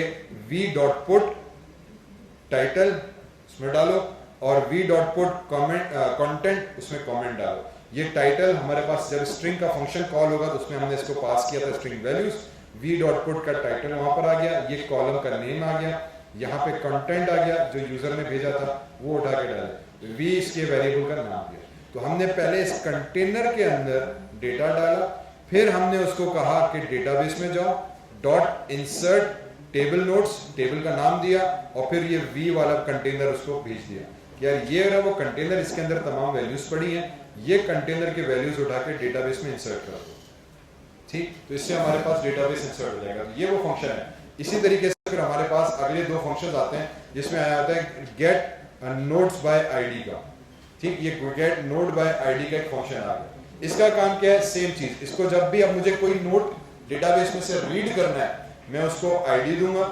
v.put टाइटल उसमें डालो और v.put कंटेंट उसमें कमेंट डालो। ये टाइटल हमारे पास जब स्ट्रिंग का फंक्शन कॉल होगा तो उसमें हमने इसको पास किया था स्ट्रिंग वैल्यूज, v.put का टाइटल वहां पर आ गया, ये कॉलम का नेम आ गया, यहाँ पे कंटेंट आ गया जो यूजर ने भेजा था वो उठा के डाला, v इसके वेरिएबल का नाम दिया। तो हमने पहले इस कंटेनर के अंदर डेटा डाला, फिर हमने उसको कहा कि डेटाबेस में जाओ, dot insert table notes, table का नाम दिया और फिर ये v वाला कंटेनर उसको भेज दिया कि यार ये रहा वो कंटेनर, इसके अंदर तमाम वैल्यूज पड़ी हैं, ये कंटेनर के वैल्यूज उठा के डेटाबेस में इंसर्ट कर दो। ठीक, तो इससे हमारे पास डेटाबेस इंसर्ट हो जाएगा। तो ये वो फंक्शन है। इसी तरीके से फिर हमारे पास अगले दो फंक्शंस आते हैं जिसमें आया होता है गेट नोट्स बाय आईडी का। ठीक, ये गेट नोट बाय आईडी का एक फंक्शन आ गया। इसका काम क्या है? सेम चीज। इसको जब भी अब मुझे कोई नोट डेटाबेस में से रीड करना है मैं उसको आईडी दूंगा।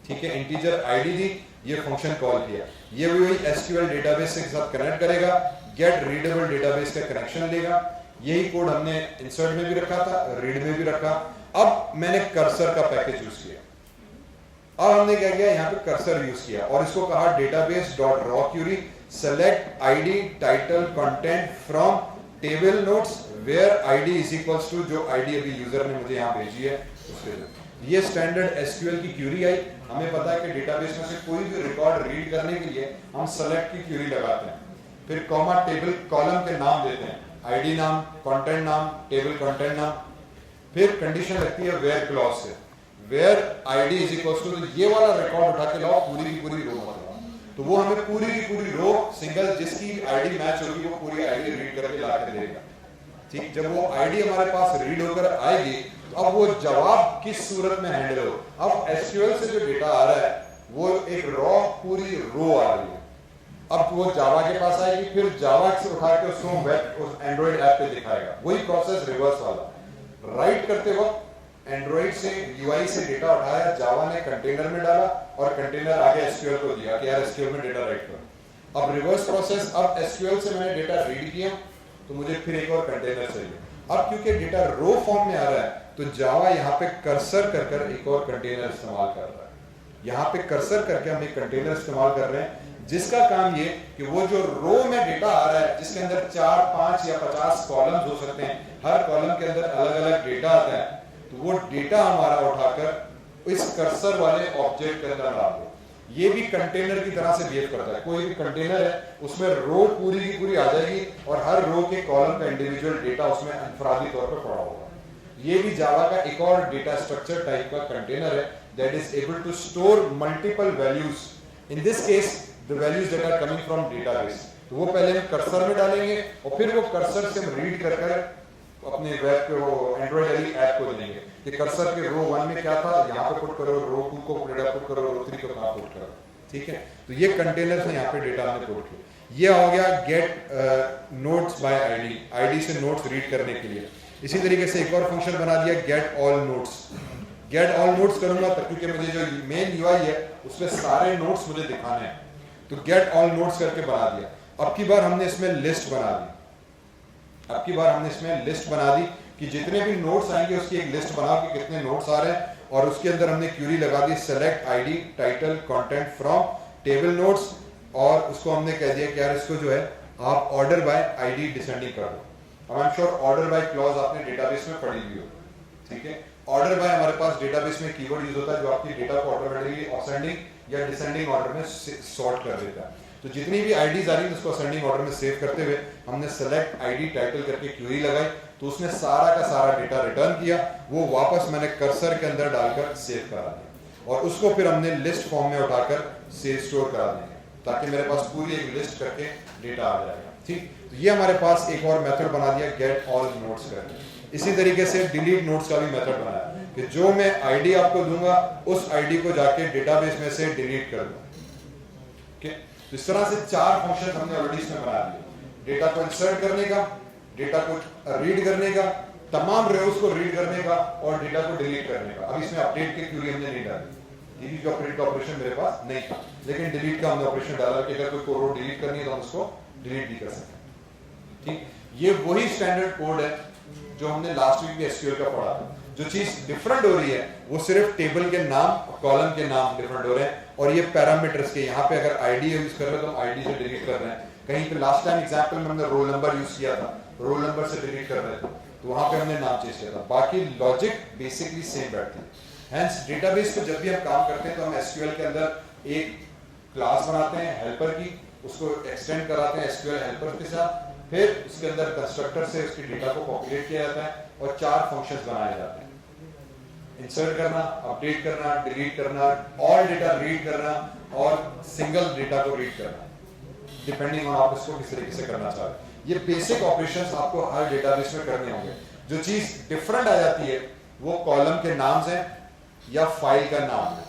ठीक है, इंटीजर आईडी दी, ये फंक्शन कॉल किया, ये भी वही एसक्यूएल डेटाबेस के साथ कनेक्ट करेगा, गेट रीडेबल डेटाबेस का कनेक्शन लेगा। यही कोड हमने इंसर्ट में भी रखा था, रीड में भी रखा। अब मैंने कर्सर का पैकेज यूज किया। अब हमने क्या किया, यहाँ पे कर्सर यूज किया और इसको कहा database dot raw query select ID title content from table notes where ID is equals to जो आईडी अभी यूजर ने मुझे यहाँ भेजी है उसके लिए। ये स्टैंडर्ड एसक्यूएल की क्यूरी आई। हमें पता है कि डेटाबेस में से कोई भी रिकॉर्ड रीड करने के लिए हम सेलेक्ट की क्यूरी लगाते हैं, फिर कॉमा टेबल कॉलम के नाम देते हैं, आईडी नाम, कंटेंट नाम, टेबल कंटेंट नाम, फिर कंडीशन लगती है वेयर क्लॉज से, where ID is equal to, ये वाला रिकॉर्ड उठा के लाओ, पूरी की पूरी रो मत लाओ। तो वो हमें पूरी की पूरी रो सिंगल जिसकी आईडी मैच होगी वो पूरी आईडी रीड करके ला के देगा। ठीक, जब वो आईडी हमारे पास रीड होकर आएगी तो अब वो जवाब किस सूरत में हैंडल हो। अब एसक्यूएल से जो डेटा आ रहा है वो एक रॉ पूरी रो आ रही है, अब वो जावा के पास आएगी, फिर जावा से उठा के उसको वेब उस एंड्रॉइड ऐप पे दिखाएगा। वही प्रोसेस रिवर्स वाला। राइट करते वक्त एंड्रॉइड से यूआई से डेटा उठाया, जावा ने कंटेनर में डाला और कंटेनर आगे एसक्यूएल को दिया कि यार एसक्यूएल में डेटा राइट करो। अब रिवर्स प्रोसेस, अब एसक्यूएल से मैंने डेटा रीड किया तो मुझे फिर एक और कंटेनर चाहिए। अब क्योंकि डेटा रो फॉर्म में आ रहा है तो जावा यहाँ पे कर्सर कर एक और कंटेनर इस्तेमाल कर रहा है। यहाँ पे कर्सर करके हम एक कंटेनर इस्तेमाल कर रहे हैं जिसका काम ये कि वो जो रो में डेटा आ रहा है जिसके अंदर 4, 5 या 50 कॉलम्स हो सकते हैं, हर कॉलम के अंदर अलग अलग डेटा आता है, तो वो डेटा हमारा उठाकर इस कर्सर वाले ऑब्जेक्ट के अंदर डाल दो। ये भी कंटेनर की तरह से बिहेव करता है। कोई भी कंटेनर है उसमें रो पूरी की पूरी आ जाएगी और हर रो के कॉलम का इंडिविजुअल डेटा उसमें अनफरादी तौर पर पड़ा होगा। ये भी जावा का एक और डेटा स्ट्रक्चर टाइप का कंटेनर है that is able to store multiple values, in this case the values that are coming from database. तो वो पहले हम कर्सर में डालेंगे और फिर वो कर्सर से हम रीड कर अपने वेब पे वो एंड्रॉइड वाली ऐप को देंगे कि कर्सर के रो 1 में क्या था यहाँ पे पुट करो, रो 2 को डेटा पुट करो, रो 3 को कहाँ पुट करो। ठीक है, तो ये कंटेनर से यहाँ पे डेटा हमने पुट किया। ये हो गया gate notes bye ID, ID से नोट्स रीड करने के लिए। इसी तरीके से एक और फंक्शन बना दिया get all notes. Get all notes करूंगा तब क्योंकि मुझे जो मेन यूआई है उसमें सारे नोट्स मुझे दिखाने हैं, तो गेट ऑल नोट्स करके बना दिया। अब की बार हमने इसमें लिस्ट बना दी, अब की बार हमने इसमें लिस्ट बना दी कि जितने भी नोट्स आएंगे उसकी एक लिस्ट बनाओ कि कितने नोट्स आ रहे हैं, और उसके अंदर हमने क्यूरी लगा दी select ID title content from table notes, और उसको हमने कह दिया कि यार इसको जो है आप ऑर्डर बाय आईडी डिसेंडिंग कर दो। I am sure order by clause आपने डेटाबेस में पढ़ी हुई हो। ठीक है, ऑर्डर बाय हमारे पास डेटाबेस में कीवर्ड यूज होता है जो आपकी डेटा को ऑटोमेटिकली असेंडिंग या डिसेंडिंग ऑर्डर में सॉर्ट कर देता है। तो जितनी भी आईडीज आ रही है उसको असेंडिंग ऑर्डर में सेव करते हुए हमने सेलेक्ट आईडी टाइटल करके क्यूरी लगाई, तो उसने सारा का सारा डेटा रिटर्न किया। वो वापस मैंने कर्सर के अंदर डालकर सेव करा दिया और उसको फिर हमने लिस्ट फॉर्म में उठाकर सेव स्टोर करा देंगे ताकि मेरे पास पूरी एक लिस्ट करके डेटा आ जाएगा। ठीक, तो ये हमारे पास एक और मेथड बना दिया गेट ऑल नोट्स करके। इसी तरीके से डिलीट नोट्स का भी मेथड बनाया कि जो मैं आईडी आपको दूंगा उस आईडी को जाके डेटाबेस में से डिलीट कर दूंगा। तो इस तरह से 4 फंक्शन हमने ऑलरेडी इसमें बना दिए। डेटा को इंसर्ट करने का, डेटा को रीड करने का, तमाम रोज को रीड करने का और डेटा को डिलीट करने का। अब इसमें अपडेट की क्यूरी हमने नहीं डाली, डिलीट का अपडेट का ऑपरेशन मेरे पास नहीं था, लेकिन डिलीट का हमने ऑपरेशन डाला कि अगर कोई रो डिलीट करनी है तो हम उसको डिलीट भी कर सकते हैं। ठीक, ये वही स्टैंडर्ड कोड है जो हमने लास्ट वीक भी एसक्यूएल का पढ़ा था। जो चीज डिफरेंट हो रही है वो सिर्फ टेबल के नाम, कॉलम के नाम डिफरेंट हो रहे हैं, और ये पैरामीटर्स के। यहाँ पे अगर आईडी यूज कर रहे हैं तो हम आईडी से डिलीट कर रहे हैं। कहीं पे लास्ट टाइम एग्जांपल में हमने रोल नंबर यूज किया था, रोल नंबर से डिलीट कर रहे थे तो वहां पे हमने नाम चेंज किया था। बाकी लॉजिक बेसिकली सेम बैठती है। हेंस डेटाबेस पे जब भी हम काम करते हैं तो हम एसक्यूएल के अंदर एक क्लास बनाते हैं हेल्पर की, उसको एक्सटेंड कराते हैं एसक्यूएल हेल्पर के साथ, फिर उसके अंदर कंस्ट्रक्टर से उसकी डेटा को पॉपुलेट किया जाता है और 4 फंक्शंस बनाए जाते हैं। इंसर्ट करना, अपडेट करना, डिलीट करना, ऑल डेटा रीड करना और सिंगल डेटा को रीड करना, डिपेंडिंग ऑन आप इसको किस तरीके से करना चाह रहे हैं। ये बेसिक ऑपरेशंस आपको हर डेटाबेस में करने होंगे। जो चीज डिफरेंट आ जाती है वो कॉलम के नाम है या फाइल का नाम है,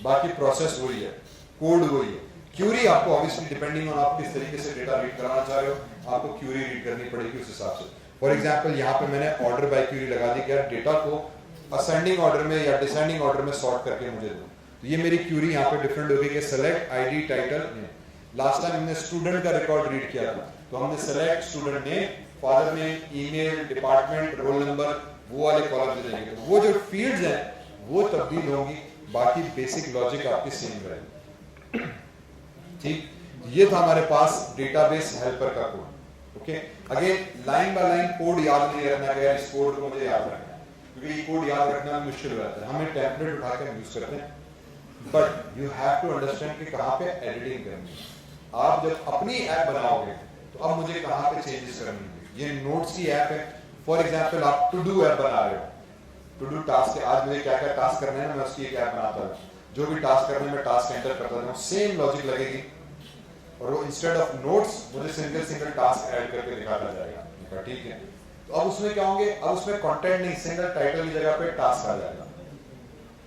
बाकी प्रोसेस वही है, कोड वही है। क्यूरी आपको ऑब्वियसली डिपेंडिंग ऑन आप किस तरीके से डेटा रीड कराना चाह रहे हो, आपको क्यूरी रीड करनी पड़ेगी उस हिसाब से। फॉर एग्जाम्पल यहाँ पे मैंने ऑर्डर बाय क्यूरी लगा दी कि डेटा को असेंडिंग ऑर्डर में या डिसेंडिंग ऑर्डर में सॉर्ट करके मुझे दो। तो ये मेरी क्यूरी यहाँ पे डिफरेंट होगी कि select ID title name. Last time हमने स्टूडेंट का रिकॉर्ड रीड किया था तो हमने select student name, father name, email, department, roll number, वो वाले कॉलम दे देंगे। तो वो जो फील्ड्स हैं वो तब्दील होंगी, बाकी बेसिक लॉजिक आपकी सेम रहेगी। ठीक, ये था हमारे पास डेटाबेस हेल्पर का code. Okay, again line by line code याद नहीं रखना है, इस कोड को मुझे याद रखना है। क्योंकि ये कोड याद रखना मुश्किल हो जाता है, हमें टेम्पलेट उठा के यूज करते हैं। But you have to understand कि कहाँ पे एडिटिंग करनी है। आप जब अपनी ऐप बनाओगे तो अब मुझे कहाँ पे चेंजेस करनी है। ये नोट्स की ऐप है, फॉर एग्जाम्पल आप टू डू ऐप बना रहे हो, टू डू टास्क, आज मुझे क्या क्या टास्क करने हैं मैं उसकी एक ऐप बनाता हूँ, जो भी टास्क करने में टास्क एंटर करता हूँ, सेम लॉजिक लगेगी और वो इंस्टेड ऑफ नोट्स मुझे सिंगल टास्क ऐड करके दिखाता जाएगा। ठीक है, तो अब उसमें क्या होंगे, अब उसमें कंटेंट नहीं, सिंगल टाइटल की जगह पे टास्क आ जाएगा,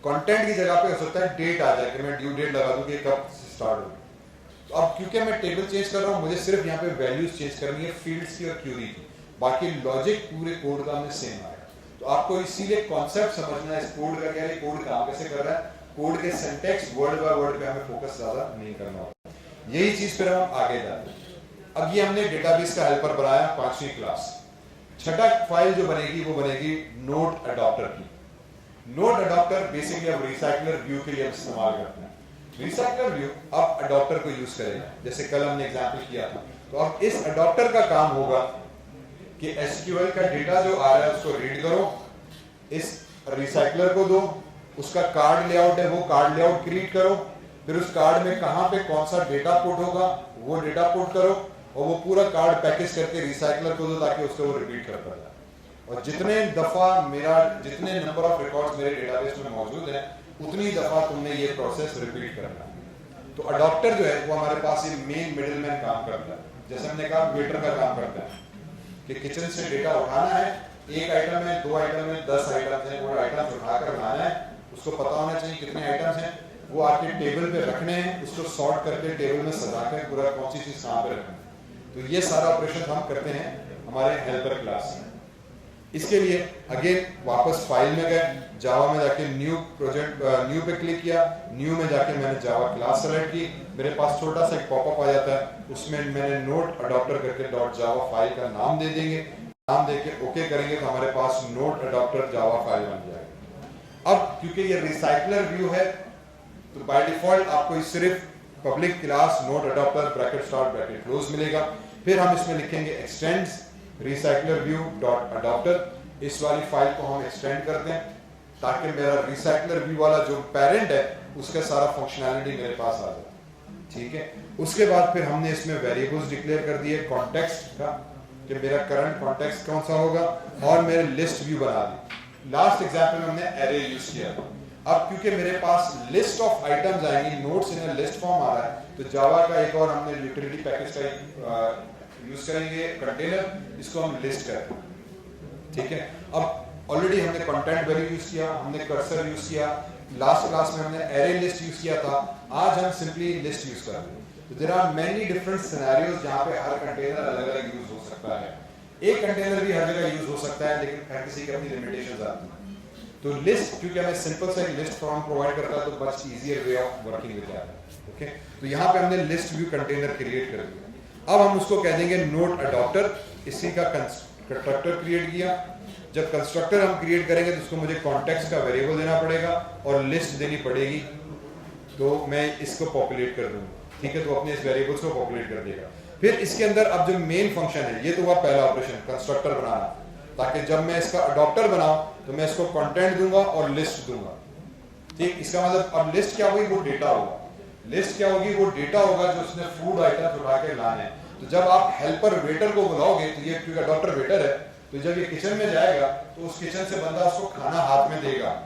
कंटेंट की जगह पे हो सकता है डेट आ जाए कि मैं ड्यू डेट लगा दूं कि कब स्टार्ट होगी। तो अब क्योंकि मैं टेबल चेंज कर रहा हूं, मुझे सिर्फ यहाँ पे वैल्यूज चेंज करनी है फील्ड्स की और क्यूरी की, बाकी लॉजिक पूरे कोड का हमें सेम आएगा। तो आपको इसीलिए कॉन्सेप्ट समझना है इस कोड का, क्या है कोड काम कैसे कर रहा है, कोड के सिंटैक्स वर्ड बाय वर्ड पे हमें फोकस ज्यादा नहीं करना होता। यही चीज फिर हम आगे जाते हैं। अब ये हमने डेटाबेस का हेल्पर बनाया 5वीं क्लास। छठा फाइल जो बनेगी वो बनेगी नोट अडॉप्टर की। नोट अडॉप्टर बेसिकली अब रिसाइकलर व्यू के लिए इस्तेमाल करते हैं। रिसाइकलर व्यू अब अडॉप्टर को यूज करेगा, जैसे कल हमने एग्जांपल किया था। तो अब इस अडॉप्टर का काम होगा कि एसक्यूएल का डेटा जो आ रहा है उसको रीड करो, इस रिसाइकलर को दो, उसका कार्ड लेआउट है वो कार्ड लेआउट क्रिएट करो, फिर उस कार्ड में कहां पे कौन सा डेटा पुट होगा वो डेटा पुट करो, और वो पूरा कार्ड पैकेज करके रिसाइकलर को दो ताकि उसको वो रिपीट करता जाए। और जितने दफा जितने नंबर ऑफ रिकॉर्ड्स मेरे डेटाबेस में मौजूद है उतनी दफा तुमने ये प्रोसेस रिपीट करना है। तो अडॉप्टर जो है वो हमारे पास ये मेन मिडिलमैन काम करता है, जैसे हमने कहा वेटर का काम करता है कि किचन से डेटा उठाना है, एक आइटम है, 2 आइटम है, 10 आइटम है, वो आइटम उठाकर लाना है, उसको पता होना चाहिए कितने आइटम्स हैं, वो आपके टेबल पे रखने हैं, उसको सॉर्ट करके टेबल में सजाकर पूरा कौन सी चीज कहाँ पे रखना है। तो ये सारा ऑपरेशन हम करते हैं हमारे हेल्पर क्लास में। इसके लिए अगेन वापस फाइल में गए, जावा में जाके न्यू प्रोजेक्ट न्यू पे क्लिक किया, न्यू में जाके मैंने जावा क्लास सेलेक्ट की, मेरे पास छोटा सा एक पॉपअप आ जाता है, उसमें मैंने नोट अडॉप्टर करके .java फाइल का नाम दे देंगे, नाम देके ओके करेंगे तो हमारे पास नोट अडॉप्टर जावा फाइल बन जाएगा। अब क्योंकि ये रिसाइकलर व्यू है तो बाय डिफॉल्ट आपको सिर्फ public class note adopter bracket start bracket close मिलेगा। फिर हम इसमें लिखेंगे x tends recycler view dot adopter, इस वाली फाइल को हम एक्सटेंड करते हैं ताकि मेरा रिसाइकलर व्यू वाला जो पेरेंट है उसका सारा फंक्शनैलिटी मेरे पास आ जाए। ठीक है, उसके बाद फिर हमने इसमें वेरिएबल्स डिक्लेयर कर दिए कॉन्टेक्स्ट का कि मेरा करंट कॉन्टेक्स्ट कौन सा होगा, और मेरे लिस्ट व्यू बना दी। लास्ट एग्जांपल में हमने एरे यूज किया था। अब क्योंकि मेरे पास लिस्ट ऑफ आइटम्स आएंगी, नोट्स इन लिस्ट फॉर्म आ रहा है, तो जावा का एक और हमने यूटिलिटी पैकेज का यूज करेंगे कंटेनर, इसको हम लिस्ट करते हैं। ठीक है, अब ऑलरेडी हमने कंटेंट वैल्यू यूज किया, हमने कर्सर यूज किया, लास्ट क्लास में हमने एरे लिस्ट यूज किया था, आज हम सिंपली लिस्ट यूज कर रहे हैं। तो there are many different scenarios जहां पे हर कंटेनर अलग अलग यूज हो सकता है। एक कंटेनर भी हर जगह यूज हो सकता है, लेकिन हर किसी की अपनी लिमिटेशंस आती हैं। तो लिस्ट क्योंकि हमें सिंपल सा लिस्ट फॉर्म प्रोवाइड करता है तो much easier way of working with that. Okay, तो यहाँ पे हमने लिस्ट व्यू कंटेनर क्रिएट कर दिया। अब हम उसको कह देंगे नोट अडॉप्टर, इसी का कंस्ट्रक्टर क्रिएट किया। जब कंस्ट्रक्टर हम क्रिएट करेंगे तो उसको मुझे कॉन्टेक्स्ट का वेरिएबल देना पड़ेगा और लिस्ट देनी पड़ेगी, तो मैं इसको पॉपुलेट कर दूंगा। ठीक है, तो अपने इस वेरिएबल्स को पॉपुलेट कर देगा। फिर इसके अंदर अब जो मेन फंक्शन है, ये तो हुआ पहला ऑपरेशन कंस्ट्रक्टर बनाना, ताकि जब मैं इसका अडॉप्टर बनाऊं तो मैं इसको कंटेंट दूंगा और लिस्ट दूंगा। ठीक, इसका मतलब अब लिस्ट क्या होगी, वो डेटा होगा। लिस्ट क्या होगी, वो डेटा होगा जो उसने फूड आइटम्स उठा के लाने हैं। तो जब आप हेल्पर वेटर को बुलाओगे, तो ये क्योंकि अडॉप्टर वेटर है, तो जब ये किचन में जाएगा तो उस किचन से बंदा उसको खाना हाथ में देगा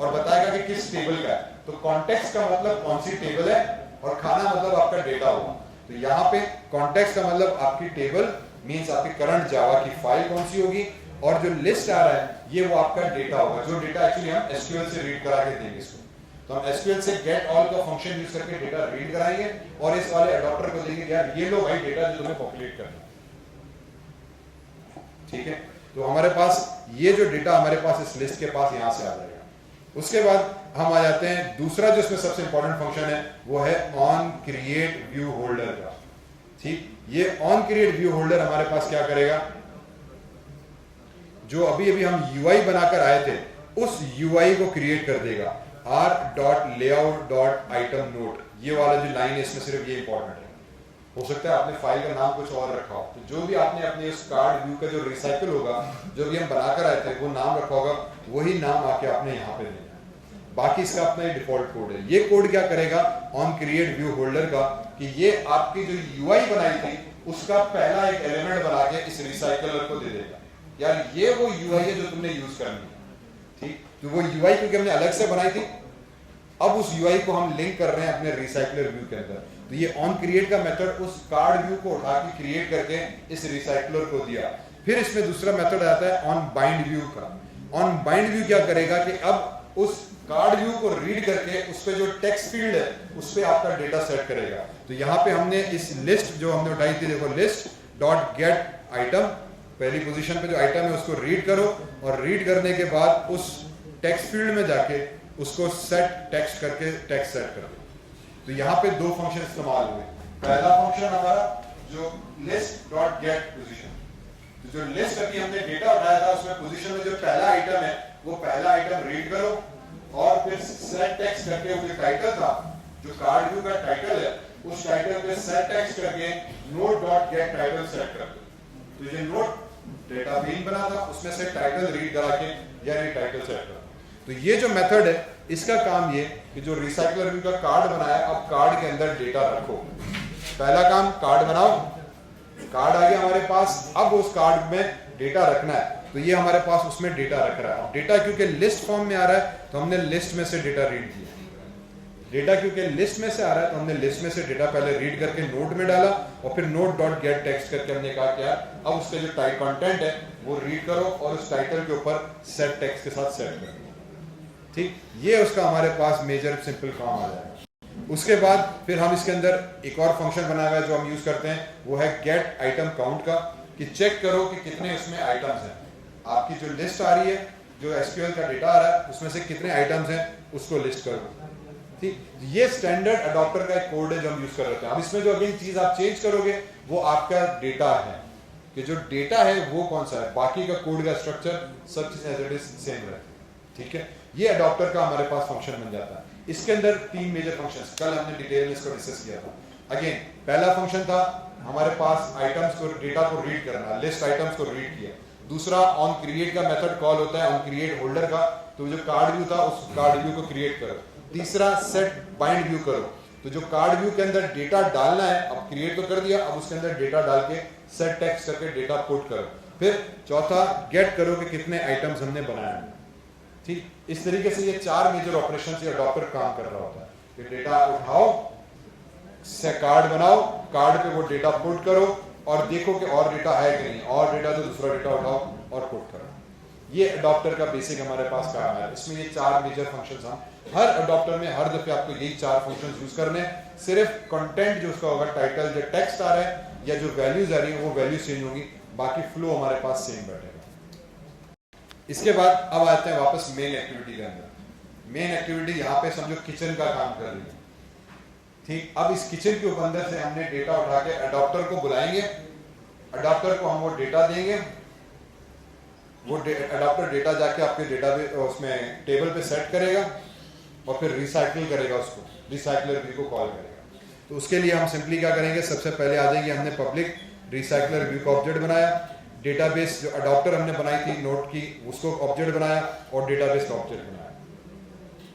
और बताएगा कि किस टेबल का है। तो कॉन्टेक्स्ट का मतलब कौन सी टेबल है, और खाना मतलब आपका डेटा होगा। तो यहाँ पे कॉन्टेक्स्ट का मतलब आपकी टेबल मींस आपकी करंट जावा की फाइल कौन सी होगी, और जो लिस्ट आ रहा है ये वो आपका डेटा होगा, जो डेटा एक्चुअली हम एसक्यूएल से रीड करा के देंगे इसको। तो हम एसक्यूएल से गेट ऑल का फंक्शन यूज करके डेटा रीड कराएंगे और इस वाले अडॉप्टर को देंगे यार ये लो भाई डेटा जो तुम्हें पॉपुलेट करना। ठीक है, तो हमारे पास ये जो डेटा हमारे पास इस लिस्ट के पास यहां से आ जाएगा। उसके बाद हम आ जाते हैं दूसरा जो इसमें सबसे इंपॉर्टेंट फंक्शन है, वो है ऑन क्रिएट व्यू होल्डर का। ठीक, ये ऑन क्रिएट व्यू होल्डर हमारे पास क्या करेगा, जो अभी अभी हम यूआई बनाकर आए थे उस यूआई को क्रिएट कर देगा। r.layout.item note, ये वाला जो लाइन है इसमें सिर्फ ये इंपॉर्टेंट है। हो सकता है आपने फाइल का नाम कुछ और रखा हो, तो जो भी आपने अपने उस कार्ड व्यू का जो रिसाइकल होगा, जो भी हम बनाकर आए थे वो नाम रखा होगा, वही नाम आके आपने यहाँ पे देना है। बाकी इसका अपना ही डिफॉल्ट कोड है। ये कोड क्या करेगा ऑन क्रिएट व्यू होल्डर का, कि ये आपकी जो यूआई बनाई थी उसका पहला एक एलिमेंट बना के इस रिसाइकलर को दे देगा, यार ये वो यूआई है जो तुमने यूज करनी है। ठीक, तो वो यूआई क्योंकि हमने अलग से बनाई थी, अब उस यूआई को हम लिंक कर रहे हैं अपने रिसाइकलर व्यू के अंदर। तो ये ऑन क्रिएट का मेथड उस कार्ड व्यू को उठा के क्रिएट करके इस रिसाइकलर को दिया। फिर इसमें दूसरा मेथड आता है ऑन बाइंड व्यू का। ऑन बाइंड व्यू क्या करेगा कि अब उस कार्ड व्यू को रीड करके उस पे जो टेक्स्ट फील्ड है उस पे आपका डेटा सेट करेगा। तो यहाँ पे हमने इस लिस्ट जो हमने उठाई थी, देखो लिस्ट डॉट गेट आइटम, पहली पोजीशन पे जो आइटम है उसको रीड करो, और रीड करने के बाद उस टेक्स्ट फील्ड में जाके उसको सेट टेक्स्ट करके टेक्स्ट सेट कर दो। तो यहाँ पे दो फंक्शन इस्तेमाल हुए। पहला फंक्शन हमारा जो लिस्ट डॉट गेट पोजीशन, तो जो लिस्ट अभी हमने डेटा उठाया था उसमें पोजीशन में जो पहला आइटम है वो पहला आइटम रीड करो, और फिर सेट टेक्स्ट करके वो जो टाइटल था, जो कार्ड व्यू का टाइटल है, उस टाइटल पे सेट टेक्स्ट करके note dot gate title set कर दो। तो ये नोट डेटा बीन बना था, उसमें से टाइटल रीड करा के यानी टाइटल सेट कर। तो ये जो मेथड है इसका काम ये कि जो रिसाइकलर व्यू का कार्ड बनाया, अब कार्ड के अंदर डेटा रखो। पहला काम कार्ड बनाओ, कार्ड आ गया हमारे पास, अब उस कार्ड में डेटा रखना है। तो ये हमारे पास उसमें डेटा रख रहा है। अब डेटा क्योंकि लिस्ट फॉर्म में आ रहा है तो हमने लिस्ट में से डेटा रीड किया। डेटा क्योंकि लिस्ट में से आ रहा है तो हमने लिस्ट में से डेटा पहले रीड करके नोट में डाला, और फिर नोट डॉट गेट टेक्स्ट करके हमने कहा क्या अब उसका जो टाइप कंटेंट है वो रीड करो और उस टाइटल के ऊपर सेट टेक्स्ट के साथ सेट करो। ठीक, ये उसका हमारे पास मेजर सिंपल काम आ जाएगा। उसके बाद फिर हम इसके अंदर एक और फंक्शन बनाया हुआ है जो हम यूज करते हैं, वो है गेट आइटम काउंट का, कि चेक करो कि कितने इसमें आइटम्स हैं। आपकी जो लिस्ट आ रही है, जो एसक्यूएल का डेटा आ रहा है, उसमें से कितने आइटम्स हैं उसको लिस्ट करो। ठीक, ये स्टैंडर्ड अडॉप्टर का एक कोड है जो हम यूज कर रहे हैं। अब इसमें जो अगेन चीज आप चेंज करोगे वो आपका डेटा है, कि जो डेटा है वो कौन सा है, बाकी का कोड का स्ट्रक्चर सब चीज एज इट इज सेम रहती है। ठीक है, ये अडॉप्टर का हमारे पास फंक्शन बन जाता है। इसके अंदर तीन मेजर फंक्शंस, कल हमने डिटेल में इसको डिस्कस किया था। अगेन पहला फंक्शन था हमारे पास आइटम्स को, डेटा को रीड करना, लिस्ट आइटम्स को रीड किया। दूसरा ऑन क्रिएट का मेथड कॉल होता है ऑन क्रिएट होल्डर का, तो जो कार्ड व्यू था उस कार्ड व्यू को क्रिएट करो। तीसरा सेट बाइंड व्यू करो, तो जो कार्ड व्यू के अंदर डेटा डालना है, अब क्रिएट तो कर दिया, अब उसके अंदर डेटा डाल के सेट टेक्स्ट करके डेटा पुट करो। फिर चौथा गेट करो कि कितने आइटम्स हमने बनाए हैं। ठीक, इस तरीके से ये चार मेजर ऑपरेशन से अडॉप्टर काम कर रहा होता है कि डेटा उठाओ, से कार्ड बनाओ, कार्ड पे वो डेटा पुट करो और देखो कि और डेटा है कि नहीं, और डेटा तो दूसरा डेटा उठाओ और पुट करो। ये अडॉप्टर का बेसिक हमारे पास काम है। इसमें ये चार मेजर फंक्शंस हम हर अडॉप्टर में हर दफे आपको यही चार फंक्शंस यूज करने हैं। सिर्फ कंटेंट जो उसका होगा, टाइटल जो टेक्स्ट आ रहा है या जो वैल्यूज आ रही है वो वैल्यूज चेंज होंगी, बाकी फ्लो हमारे पास सेम बैठेगा। इसके बाद अब आते हैं वापस मेन एक्टिविटी के अंदर। मेन एक्टिविटी यहाँ पे समझो किचन का काम कर रही है। ठीक, अब इस किचन के अंदर से हमने डेटा उठा के अडॉप्टर को बुलाएंगे, अडॉप्टर को हम वो डेटा देंगे, वो अडॉप्टर डेटा जाके आपके डेटा उसमें टेबल पे सेट करेगा और फिर रिसाइकल करेगा, उसको रिसाइकलर व्यू को कॉल करेगा। तो उसके लिए हम सिंपली क्या करेंगे, सबसे पहले आ जाएंगे, हमने पब्लिक रिसाइकलर व्यू का ऑब्जेक्ट बनाया, डेटाबेस जो अडॉप्टर हमने बनाई थी नोट की उसको ऑब्जेक्ट बनाया, और डेटाबेस का ऑब्जेक्ट बनाया।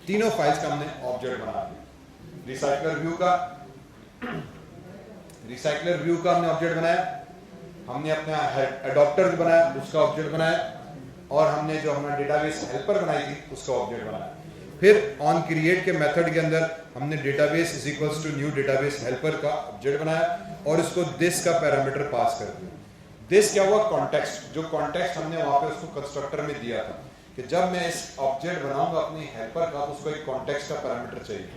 तीनों फाइल्स का हमने ऑब्जेक्ट बना दिया। रिसाइकलर व्यू का हमने ऑब्जेक्ट बनाया, हमने अपना अडॉप्टर बनाया उसका ऑब्जेक्ट बनाया, और हमने जो हमारा डेटाबेस हेल्पर बनाई थी उसका ऑब्जेक्ट बनाया। फिर ऑन क्रिएट के मेथड के अंदर हमने database is equals to new database helper का ऑब्जेक्ट बनाया और इसको दिस का पैरामीटर पास कर दिया। दिस क्या हुआ, कॉन्टेक्स्ट। जो कॉन्टेक्स्ट हमने वहां पे उसको कंस्ट्रक्टर में दिया था कि जब मैं इस ऑब्जेक्ट बनाऊंगा अपनी हेल्पर का, उसको एक कॉन्टेक्स्ट का पैरामीटर चाहिए।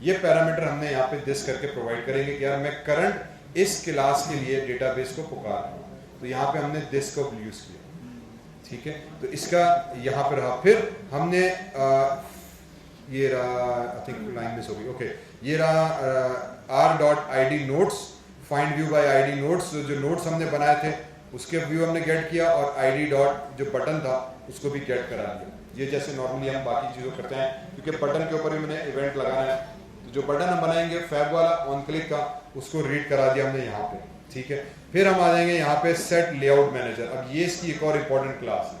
ये पैरामीटर हमने यहाँ पे दिस करके प्रोवाइड करेंगे कि यार मैं करंट इस क्लास के लिए डेटाबेस को पुकार रहा हूँ, तो यहाँ पे हमने दिस को यूज किया। ठीक है, तो इसका यहाँ पे रहा। फिर हमने ये रहा, आई थिंक लाइन मिस हो गई, ओके, ये रहा r.id notes, find view bye id notes। जो नोट्स हमने बनाए थे उसके व्यू हमने गेट किया, और id डॉट जो बटन था उसको भी गेट करा दिया। ये जैसे नॉर्मली हम बाकी चीज़ों करते हैं, क्योंकि बटन के ऊपर भी मैंने इवेंट लगाना है, तो तो जो बटन हम बनाएंगे फैब वाला ऑन क्लिक का, उसको रीड करा दिया हमने यहाँ पे, ठीक है। फिर हम आ जाएंगे यहाँ पे सेट लेआउट मैनेजर। अब ये इसकी एक और इंपॉर्टेंट क्लास है,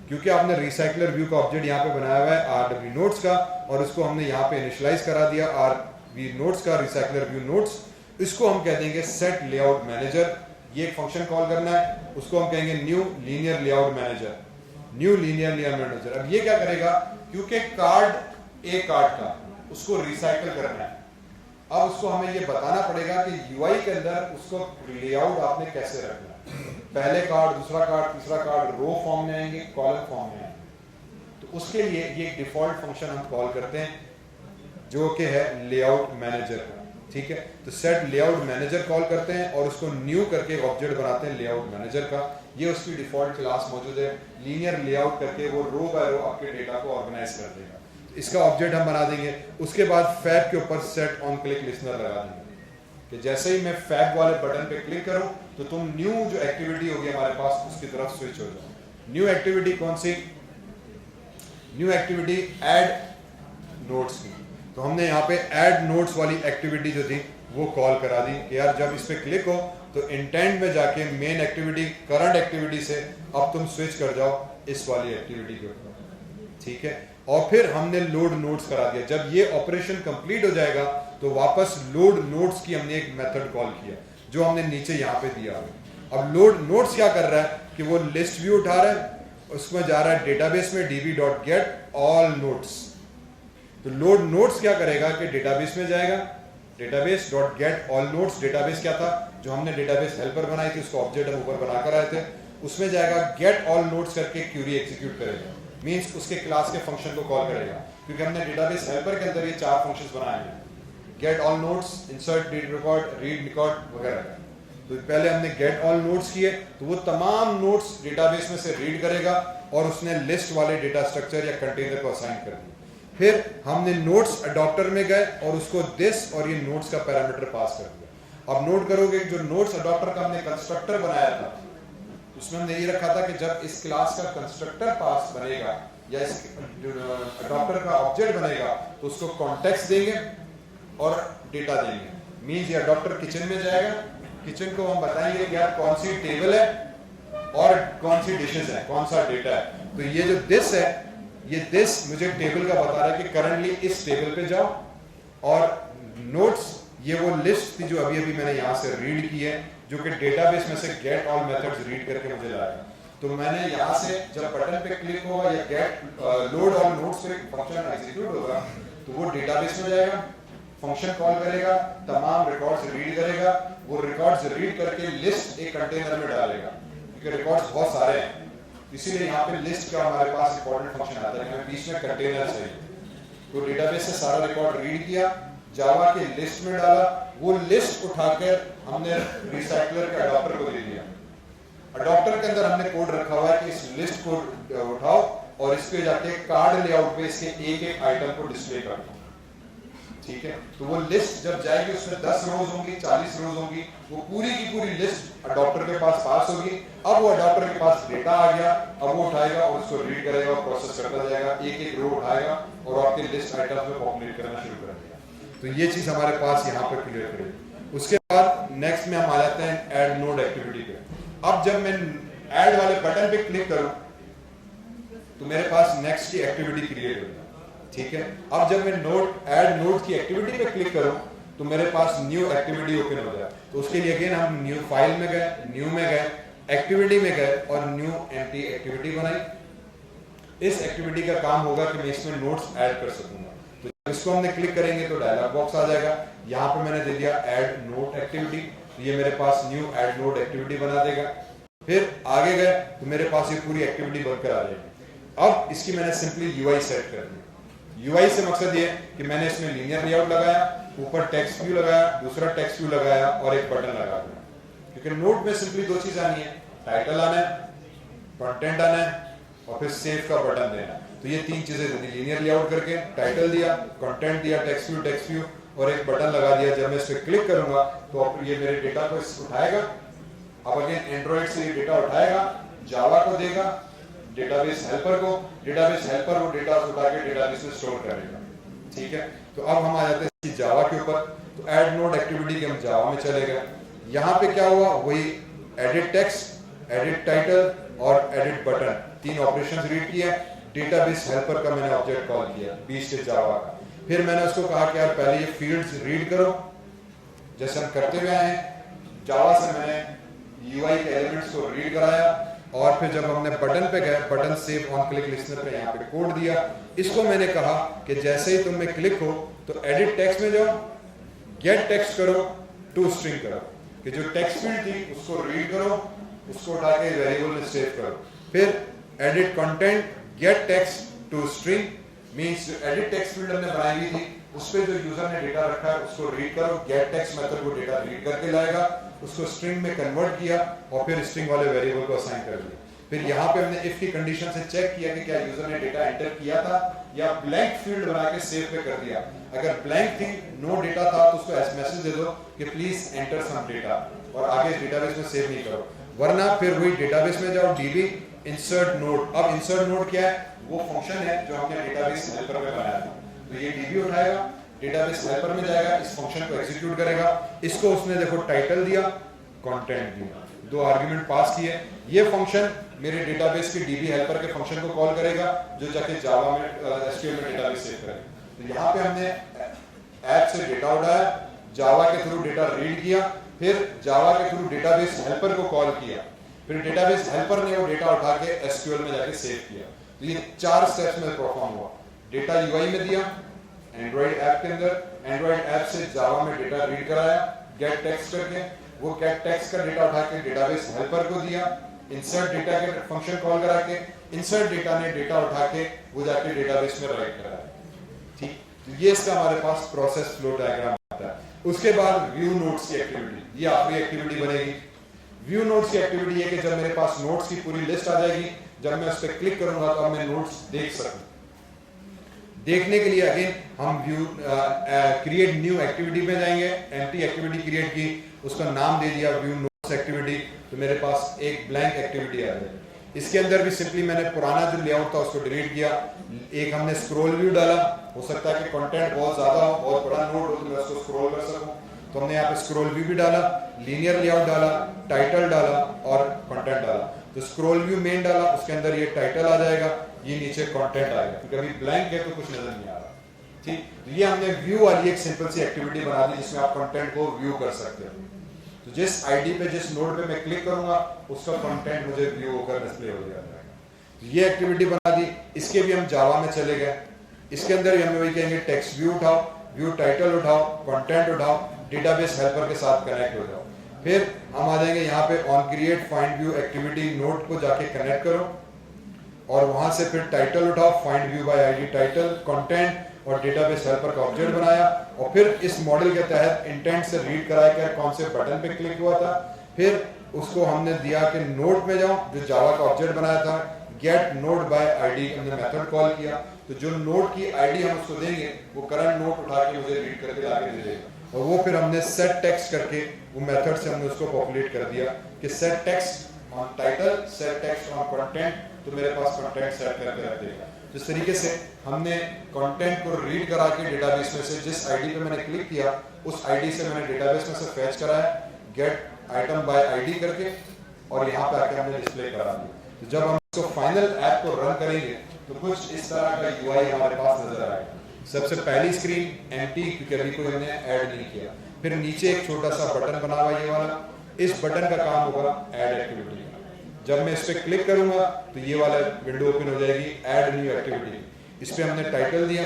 क्योंकि आपने रिसाइकलर व्यू का ऑब्जेक्ट यहाँ पे बनाया हुआ है RW नोट्स का, और उसको हमने यहाँ पे इनिशियलाइज करा दिया RV नोट्स का, रिसाइकलर व्यू नोट्स। इसको हम कह देंगे सेट लेआउट मैनेजर। ये एक फंक्शन कॉल करना है, उसको हम कहेंगे new linear layout manager, new linear layout manager. अब ये क्या करेगा, क्योंकि कार्ड ए कार्ड का उसको रिसाइकल करना है, अब उसको हमें ये बताना पड़ेगा कि यूआई के अंदर उसको लेआउट आपने कैसे रखना है। पहले कार्ड, दूसरा कार्ड, तीसरा कार्ड रो फॉर्म में आएंगे, कॉलम फॉर्म में आएंगे। तो उसके लिए ये एक डिफॉल्ट फंक्शन हम कॉल करते हैं जो कि है लेआउट मैनेजर, ठीक है। तो सेट लेआउट मैनेजर कॉल करते हैं और उसको न्यू करके ऑब्जेक्ट बनाते हैं लेआउट मैनेजर का। ये उसकी डिफॉल्ट क्लास मौजूद है, लीनियर लेआउट करके वो रो बाय रो आपके डेटा को ऑर्गेनाइज कर देगा। इसका ऑब्जेक्ट हम बना देंगे। उसके बाद फैब के ऊपर सेट ऑन क्लिक लिसनर लगा देंगे कि जैसे ही मैं फैब वाले बटन पे क्लिक करूं तो तुम न्यू जो एक्टिविटी होगी हमारे पास उसकी तरफ स्विच हो जाओ। न्यू एक्टिविटी कौन सी, न्यू एक्टिविटी ऐड नोट्स की। तो हमने यहाँ पे ऐड नोट्स वाली एक्टिविटी जो थी वो कॉल करा दी कि यार जब इस पे क्लिक हो तो इंटेंट में जाके मेन एक्टिविटी, करंट एक्टिविटी से अब तुम स्विच कर जाओ इस वाली एक्टिविटी के ऊपर, ठीक है। और फिर हमने लोड नोट्स करा दिया। जब ये ऑपरेशन कंप्लीट हो जाएगा तो वापस लोड नोट्स की हमने एक मेथड कॉल किया जो हमने नीचे यहाँ पे दिया है। अब लोड नोट्स क्या कर रहा है कि वो लिस्ट व्यू उठा रहा है, उसमें जा रहा है डेटाबेस में db.get all notes। तो लोड नोट्स क्या करेगा कि डेटाबेस में जाएगा, database.get all notes। डेटाबेस क्या था, जो हमने डेटाबेस हेल्पर बनाई थी, उसको ऑब्जेक्ट हम ऊपर बनाकर आए थे, उसमें जाएगा get all notes करके क्यूरी एग्जीक्यूट करेगा, मींस उसके क्लास के फंक्शन को कॉल करेगा। क्योंकि हमने डेटाबेस हेल्पर के अंदर ये 4 फंक्शंस बनाए हैं, get all notes, insert, read record, read record वगैरह। तो पहले हमने get all notes किए तो वो तमाम नोट्स डेटाबेस में से रीड करेगा और उसने लिस्ट वाले डेटा स्ट्रक्चर या कंटेनर को असाइन कर दिया। फिर हमने नोट्स अडॉप्टर में गए और उसको दिस और ये नोट्स का पैरामीटर पास कर दिया। अब नोट करोगे जो नोट्स अडॉप्टर का हमने कंस्ट्रक्टर बनाया था उसमें हमने ये रखा था कि जब इस क्लास का कंस्ट्रक्टर पास बनेगा या इस अडॉप्टर का ऑब्जेक्ट बनेगा तो उसको कॉन्टेक्स्ट देंगे और डेटा देंगे। मींस ये अडॉप्टर किचन में जाएगा, किचन को हम बताएंगे कि यार कौन सी टेबल है और कौन सी डिशेस है, कौन सा डेटा है। तो ये जो दिस है, ये दिस मुझे टेबल का बता रहा है कि करंटली इस टेबल पे जाओ, और नोट्स ये वो लिस्ट थी जो अभी अभी मैंने यहाँ से रीड की है, जो कि डेटाबेस में से गेट ऑल मेथड्स रीड करके मुझे लाएगा। तो मैंने यहाँ से जब बटन पे क्लिक होगा या गेट लोड ऑल नोट्स पे फंक्शन एग्जीक्यूट होगा तो वो डेटाबेस में जाएगा, फंक्शन कॉल करेगा, तमाम रिकॉर्ड्स रीड करेगा, वो रिकॉर्ड्स रीड करके लिस्ट एक कंटेनर में डालेगा क्योंकि रिकॉर्ड्स बहुत सारे हैं, इसीलिए यहाँ पे लिस्ट का हमारे पास इंपॉर्टेंट फंक्शन आता है कि बीच में कंटेनर चाहिए। तो डेटाबेस से सारा रिकॉर्ड रीड किया, जावा के लिस्ट में डाला, वो लिस्ट उठाकर हमने रिसाइकलर के अडॉप्टर को दे दिया। अडॉप्टर के अंदर हमने कोड रखा हुआ है कि इस लिस्ट को उठाओ और इसके जाके कार्ड लेआउट पे इसके एक एक आइटम को डिस्प्ले कर दो, ठीक है। तो वो लिस्ट जब जाएगी उसमें 10 रोज होंगी, 40 रोज होंगी, वो पूरी की पूरी लिस्ट अडॉप्टर के पास होगी। अब वो अडॉप्टर के पास डेटा आ गया, अब वो उठाएगा और उसको रीड करेगा और प्रोसेस करता जाएगा, एक एक रो उठाएगा और आपके लिस्ट आइटम्स में पॉपुलेट करना शुरू कर देगा। तो ये चीज हमारे पास यहाँ पे क्लियर करेगी। उसके बाद नेक्स्ट में हम आ जाते हैं ऐड नोड एक्टिविटी पे। अब जब मैं ऐड वाले बटन पे क्लिक करूं तो मेरे पास नेक्स्ट की एक्टिविटी क्रिएट होगी, ठीक है। अब जब मैं नोड ऐड नोड की एक्टिविटी पे क्लिक करूं तो मेरे पास न्यू एक्टिविटी ओपन हो जाए। तो उसके लिए अगेन हम न्यू फाइल में गए, न्यू में गए, एक्टिविटी में गए और न्यू एम्प्टी एक्टिविटी बनाई। इस एक्टिविटी का काम होगा कि मैं इसमें नोट्स ऐड कर सकूंगा। तो जब इसको हमने क्लिक करेंगे तो डायलॉग बॉक्स आ जाएगा। यहाँ पे मैंने दे दिया ऐड नोट एक्टिविटी, तो ये मेरे पास न्यू ऐड नोट एक्टिविटी बना देगा। फिर आगे गए तो मेरे पास ये पूरी एक्टिविटी बनकर आ जाएगी। अब इसकी मैंने सिंपली यूआई सेट कर दी। यूआई से मकसद ये कि मैंने इसमें लीनियर लेआउट लगाया, ऊपर टेक्स्ट व्यू लगाया, दूसरा टेक्स्ट व्यू लगाया और एक बटन लगा दिया। क्योंकि नोट में सिंपली 2 चीज आनी है, टाइटल आना है, कंटेंट आना है और फिर सेव का बटन देना है। तो ये 3 चीजें दी, लीनियर लेआउट करके टाइटल दिया, कंटेंट दिया, टेक्स्ट व्यू और एक बटन लगा दिया। जब मैं इस पर क्लिक करूंगा तो ये मेरे डेटा को उठाएगा। अब अगेन एंड्रॉइड से ये डेटा उठाएगा, जावा को देगा, डेटाबेस हेल्पर को, डेटाबेस हेल्पर वो डेटा उठा के डेटाबेस में स्टोर करेगा, ठीक है। तो अब हम आ जाते हैं जावा के ऊपर। तो ऐड नोड एक्टिविटी के हम जावा में चले गए। यहाँ पे क्या हुआ, वही एडिट टेक्स्ट, एडिट टाइटल और एडिट बटन, 3 ऑपरेशंस रीड किया। डेटाबेस हेल्पर का मैंने ऑब्जेक्ट कॉल किया 20 से जावा का। फिर मैंने उसको कहा कि यार पहले ये फील्ड्स रीड करो, जैसे हम करते हुए आए हैं। जावा से मैंने यूआई के एलिमेंट्स को रीड कराया और फिर जब हमने बटन पे गए, button save on click listener पे यहाँ पे कोड दिया। इसको मैंने कहा कि जैसे ही तुम में क्लिक हो तो एडिट टेक्स्ट में जाओ, गेट टेक्स्ट करो, टू स्ट्रिंग करो, कि जो टेक्स्ट फील्ड थी उसको रीड करो, उसको उठा के वेरिएबल में सेव करो। फिर edit content, get text to string, means edit text field हमने बनाई हुई थी उस पे जो यूजर ने डेटा रखा है उसको रीड करो। गेट टेक्स्ट मेथड वो डेटा रीड करके लाएगा, उसको स्ट्रिंग में कन्वर्ट किया और फिर स्ट्रिंग वाले वेरिएबल को असाइन कर दिया। फिर यहाँ पे हमने इफ की कंडीशन से चेक किया कि क्या यूजर ने डेटा एंटर किया था या ब्लैंक फील्ड बना के सेव पे कर दिया। अगर ब्लैंक थी, नो डेटा था, तो उसको मैसेज दे दो कि प्लीज एंटर सम डेटा और आगे डेटाबेस में सेव नहीं करो। वरना फिर वही डेटाबेस में जाओ, डीबी इंसर्ट नोड। अब इंसर्ट नोड क्या है, वो फंक्शन है जो हमने डेटाबेस हेल्पर में बनाया था। तो ये डीबी उठाएगा, डेटाबेस हेल्पर में जाएगा, इस फंक्शन को एग्जीक्यूट करेगा। इसको उसने देखो टाइटल दिया, कंटेंट दिया, 2 आर्गुमेंट पास किए। ये फंक्शन मेरे डेटाबेस के डीबी हेल्पर के फंक्शन को कॉल करेगा जो जाके जावा में एसक्यूएल में डेटाबेस सेव करेगा। तो यहाँ पे हमने ऐप से डेटा उठाया, जावा के थ्रू डेटा रीड किया, फिर जावा के थ्रू डेटाबेस हेल्पर को कॉल किया, फिर डेटाबेस हेल्पर ने वो डेटा उठा के एसक्यूएल में जाके सेव किया। तो ये 4 स्टेप्स में परफॉर्म हुआ। डेटा यूआई में दिया, एंड्रॉइड ऐप के अंदर, एंड्रॉइड ऐप से जावा में डेटा रीड कराया गेट टेक्स्ट करके, वो गेट टेक्स्ट का डेटा उठा के डेटाबेस हेल्पर को दिया, इंसर्ट डेटा के फंक्शन कॉल करा के इंसर्ट डेटा ने डेटा उठा के वो जाके डेटाबेस में राइट कराया। ठीक, तो ये इसका हमारे पास प्रोसेस फ्लो डायग्राम आता है। उसके बाद व्यू नोट्स की एक्टिविटी, ये आखिरी एक्टिविटी बनेगी। व्यू नोट्स की एक्टिविटी है कि जब मेरे पास नोट्स की पूरी लिस्ट आ जाएगी, जब मैं उस पर क्लिक करूंगा तो अब मैं नोट्स देख सकूं। देखने के लिए अगेन हम व्यू क्रिएट न्यू एक्टिविटी में जाएंगे। एम्प्टी एक्टिविटी क्रिएट की, उसका नाम दे दिया व्यू नोट्स एक्टिविटी, तो मेरे पास एक ब्लैंक एक्टिविटी आ जाएगी। इसके अंदर भी सिंपली मैंने पुराना जो लेआउट था उसको डिलीट किया। एक हमने स्क्रॉल व्यू डाला, हो सकता है कि कंटेंट बहुत ज्यादा हो, बहुत बड़ा नोट हो तो मैं उसको स्क्रॉल कर सकूं, तो हमने यहाँ पे स्क्रॉल व्यू भी डाला, लीनियर लेआउट डाला, टाइटल डाला और कंटेंट डाला। तो स्क्रॉल व्यू मेन डाला, उसके अंदर ये टाइटल आ जाएगा, ये नीचे कंटेंट आएगा, क्योंकि अभी ब्लैंक है तो कुछ नजर नहीं आ रहा। ठीक, तो ये हमने व्यू वाली एक सिंपल सी एक्टिविटी बना दी जिसमें आप कंटेंट को व्यू कर सकते हो। तो जिस आईडी पे, जिस नोड पे मैं क्लिक करूंगा उसका कंटेंट मुझे व्यू होकर डिस्प्ले हो जाएगा। तो ये एक्टिविटी बना दी। इसके भी हम जावा में चले गए। इसके अंदर हम वही कहेंगे टेक्स्ट व्यू उठाओ, व्यू टाइटल उठाओ, कंटेंट उठाओ, डेटाबेस हेल्पर के साथ कनेक्ट हो जाओ। फिर हम आ जाएंगे यहाँ पे on create find view activity node को जाके कनेक्ट करो और वहां से फिर टाइटल उठाओ, find view bye ID title, content और डेटाबेस हेल्पर का ऑब्जेक्ट बनाया और फिर इस मॉडल के तहत इंटेंट से रीड कराया कि कौन से बटन पे क्लिक हुआ था। फिर उसको हमने दिया कि नोड में जाओ, जो जावा का ऑब्जेक्ट बनाया था, गेट नोड बाय आईडी हमने मेथड कॉल किया। तो जो नोड की आईडी हम उसको देंगे वो करंट नोड उठा के मुझे रीड करके लाके दे देगा। और वो फिर हमने सेट टेक्स्ट करके वो मेथड से हमने उसको पॉपुलेट कर दिया कि set text on title, set text on content, तो मेरे पास कंटेंट सेट करके रख देगा। इस तरीके से हमने कंटेंट को रीड करा के डेटाबेस में से जिस आईडी पे मैंने क्लिक किया उस आईडी से मैंने डेटाबेस में से फैच कराया गेट आइटम बाय आईडी करके और यहाँ पे आके हमने डिस्प्ले करा दिया। तो जब हम इसको फाइनल ऐप को रन करेंगे तो कुछ इस तरह का यूआई हमारे पास नजर आएगा। सबसे पहली स्क्रीन एम्प्टी, क्योंकि अभी कोई हमने ऐड नहीं किया। फिर नीचे एक छोटा सा बटन बना हुआ ये वाला, इस बटन का काम होगा ऐड एक्टिविटी। जब मैं इस पे क्लिक करूंगा तो ये वाला विंडो ओपन हो जाएगी, ऐड न्यू एक्टिविटी। इस पे हमने टाइटल दिया,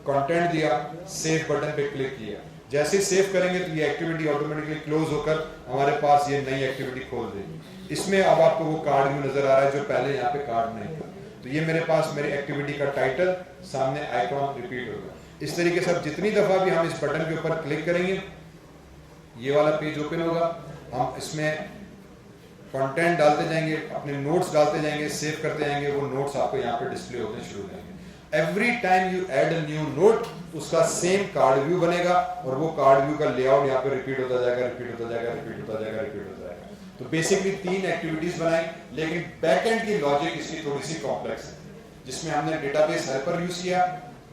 कंटेंट दिया, सेव बटन पे क्लिक किया। जैसे ही सेव करेंगे तो ये एक्टिविटी ऑटोमेटिकली क्लोज होकर हमारे पास ये नई एक्टिविटी खोल देगी। इसमें अब आपको वो कार्ड व्यू नजर आ रहा है जो पहले यहाँ पे कार्ड नहीं था। तो ये मेरे पास मेरी एक्टिविटी का टाइटल, सामने आइकॉन रिपीट होगा। इस तरीके से अब जितनी दफा भी हम इस बटन के ऊपर क्लिक करेंगे ये वाला पेज ओपन होगा। हम इसमें कंटेंट डालते जाएंगे, अपने नोट्स डालते जाएंगे, सेव करते जाएंगे, वो नोट्स आपको यहाँ पे डिस्प्ले होने शुरू हो जाएंगे। Every time you add a new note उसका सेम कार्ड व्यू बनेगा और वो कार्ड व्यू का लेआउट यहाँ पे रिपीट होता जाएगा, रिपीट होता जाएगा, रिपीट होता जाएगा, रिपीट होता जाएगा। तो बेसिकली 3 एक्टिविटीज बनाई, लेकिन बैकएंड की लॉजिक इसकी थोड़ी सी कॉम्प्लेक्स है, जिसमें हमने डेटाबेस हेल्पर यूज किया,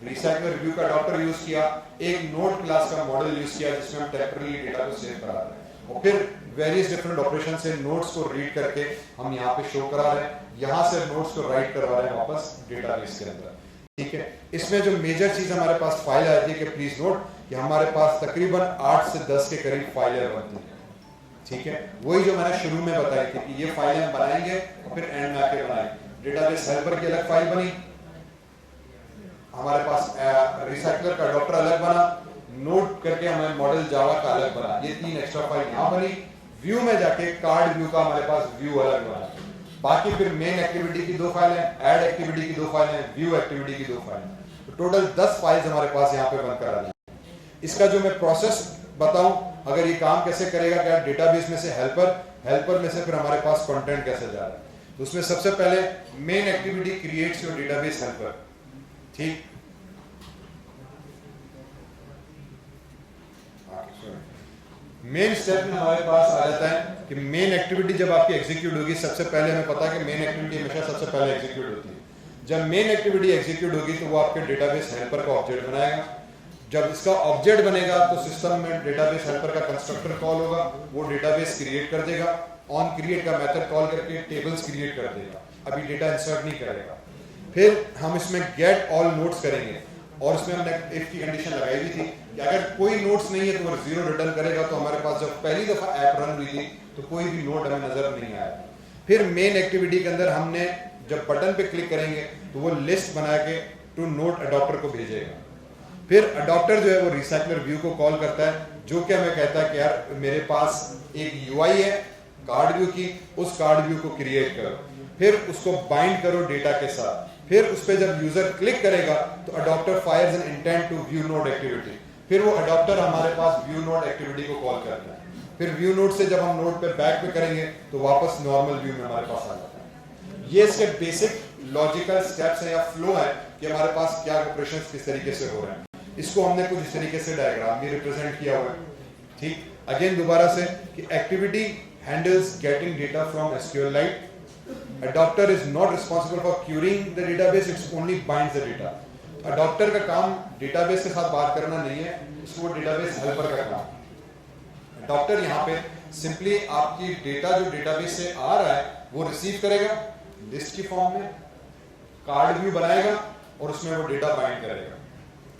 रिसाइकलर व्यू का अडॉप्टर यूज किया, एक नोड क्लास का मॉडल यूज किया जिसमें हम टेम्पररी डेटा को सेव करा रहे हैं, और फिर वेरियस डिफरेंट ऑपरेशन से नोड्स को रीड करके हम यहाँ पे शो करा रहे हैं, यहाँ से नोड्स को राइट करवा रहे हैं वापस डेटाबेस के अंदर। ठीक है, इसमें जो मेजर चीज हमारे पास फाइल आती है कि प्लीज नोट कि हमारे पास तकरीबन 8 से 10 के करीब फाइलें बनती हैं। ठीक है, वही जो मैंने शुरू में बताई थी कि ये फाइलें हम बनाएंगे और फिर एंड में आके बनाएंगे। डेटाबेस हेल्पर की अलग फाइल बनी, हमारे पास रिसाइकलर का अडॉप्टर अलग बना, नोट करके हमें मॉडल जावा का अलग बना, ये 3 एक्स्ट्रा फाइल यहाँ बनी। व्यू में जाके कार्ड व्यू का हमारे पास व्यू अलग बना। बाकी फिर मेन एक्टिविटी की 2 फाइलें, ऐड एक्टिविटी की 2 फाइलें, व्यू एक्टिविटी की 2 फाइलें, तो टोटल 10 फाइल्स हमारे पास यहाँ पे बनकर आ जाए। इसका जो मैं प्रोसेस बताऊं, अगर ये काम कैसे करेगा, क्या डेटाबेस में से हेल्पर में से फिर हमारे पास कंटेंट कैसे जा रहा है, तो उसमें सबसे पहले main activity creates your database helper. ठीक, मेन स्टेप में हमारे पास आ जाता है कि मेन एक्टिविटी जब आपकी एग्जीक्यूट होगी, सबसे पहले हमें पता है कि मेन एक्टिविटी हमेशा सबसे पहले एग्जीक्यूट होती है। जब मेन एक्टिविटी एग्जीक्यूट होगी तो वो आपके डेटाबेस हेल्पर का ऑब्जेक्ट बनाएगा। जब इसका ऑब्जेक्ट बनेगा तो सिस्टम में डेटाबेस हेल्पर का कंस्ट्रक्टर कॉल होगा, वो डेटाबेस क्रिएट कर देगा, ऑन क्रिएट का मेथड कॉल करके टेबल्स क्रिएट कर देगा, अभी डेटा इंसर्ट नहीं करेगा। फिर हम इसमें गेट ऑल नोट्स करेंगे, और इसमें हमने इफ की कंडीशन लगाई हुई थी कि अगर कोई नोट्स नहीं है तो वो 0 रिटर्न करेगा। तो हमारे पास जब पहली दफा ऐप रन हुई थी तो कोई भी नोट हमें नजर नहीं आया। फिर मेन एक्टिविटी के अंदर हमने जब बटन पे क्लिक करेंगे तो वो लिस्ट बना के टू नोट अडॉप्टर को भेजेगा। फिर अडॉप्टर जो है वो रिसाइकलर व्यू को कॉल करता है, जो कि हमें कहता है कि यार मेरे पास एक यूआई है कार्ड व्यू की, उस कार्ड व्यू को क्रिएट करो, फिर उसको बाइंड करो डेटा के साथ। फिर उस पर जब यूजर क्लिक करेगा तो adapter fires an intent to view node activity, फिर वो अडॉप्टर हमारे पास व्यू नोड एक्टिविटी को कॉल करता है। फिर व्यू नोड से जब हम नोड पे बैक पे करेंगे तो वापस नॉर्मल व्यू में हमारे पास आ जाता है। ये इसके बेसिक लॉजिकल स्टेप्स है या फ्लो है कि हमारे पास क्या ऑपरेशंस किस तरीके से हो रहे हैं। इसको हमने कुछ इस तरीके से डायग्राम भी रिप्रेजेंट किया हुआ है। ठीक, अगेन दोबारा से कि activity handles getting data from SQLite, adopter is not responsible for querying the database, it's only binds the data। adopter का काम डेटाबेस के साथ बात करना नहीं है, उसको डेटाबेस हेल्पर का काम। adopter यहाँ पे सिंपली आपकी डेटा जो डेटाबेस से आ रहा है वो रिसीव करेगा लिस्ट की फॉर्म में, कार्ड व्यू बनाएगा और उसमें वो डेटा बाइंड करेगा।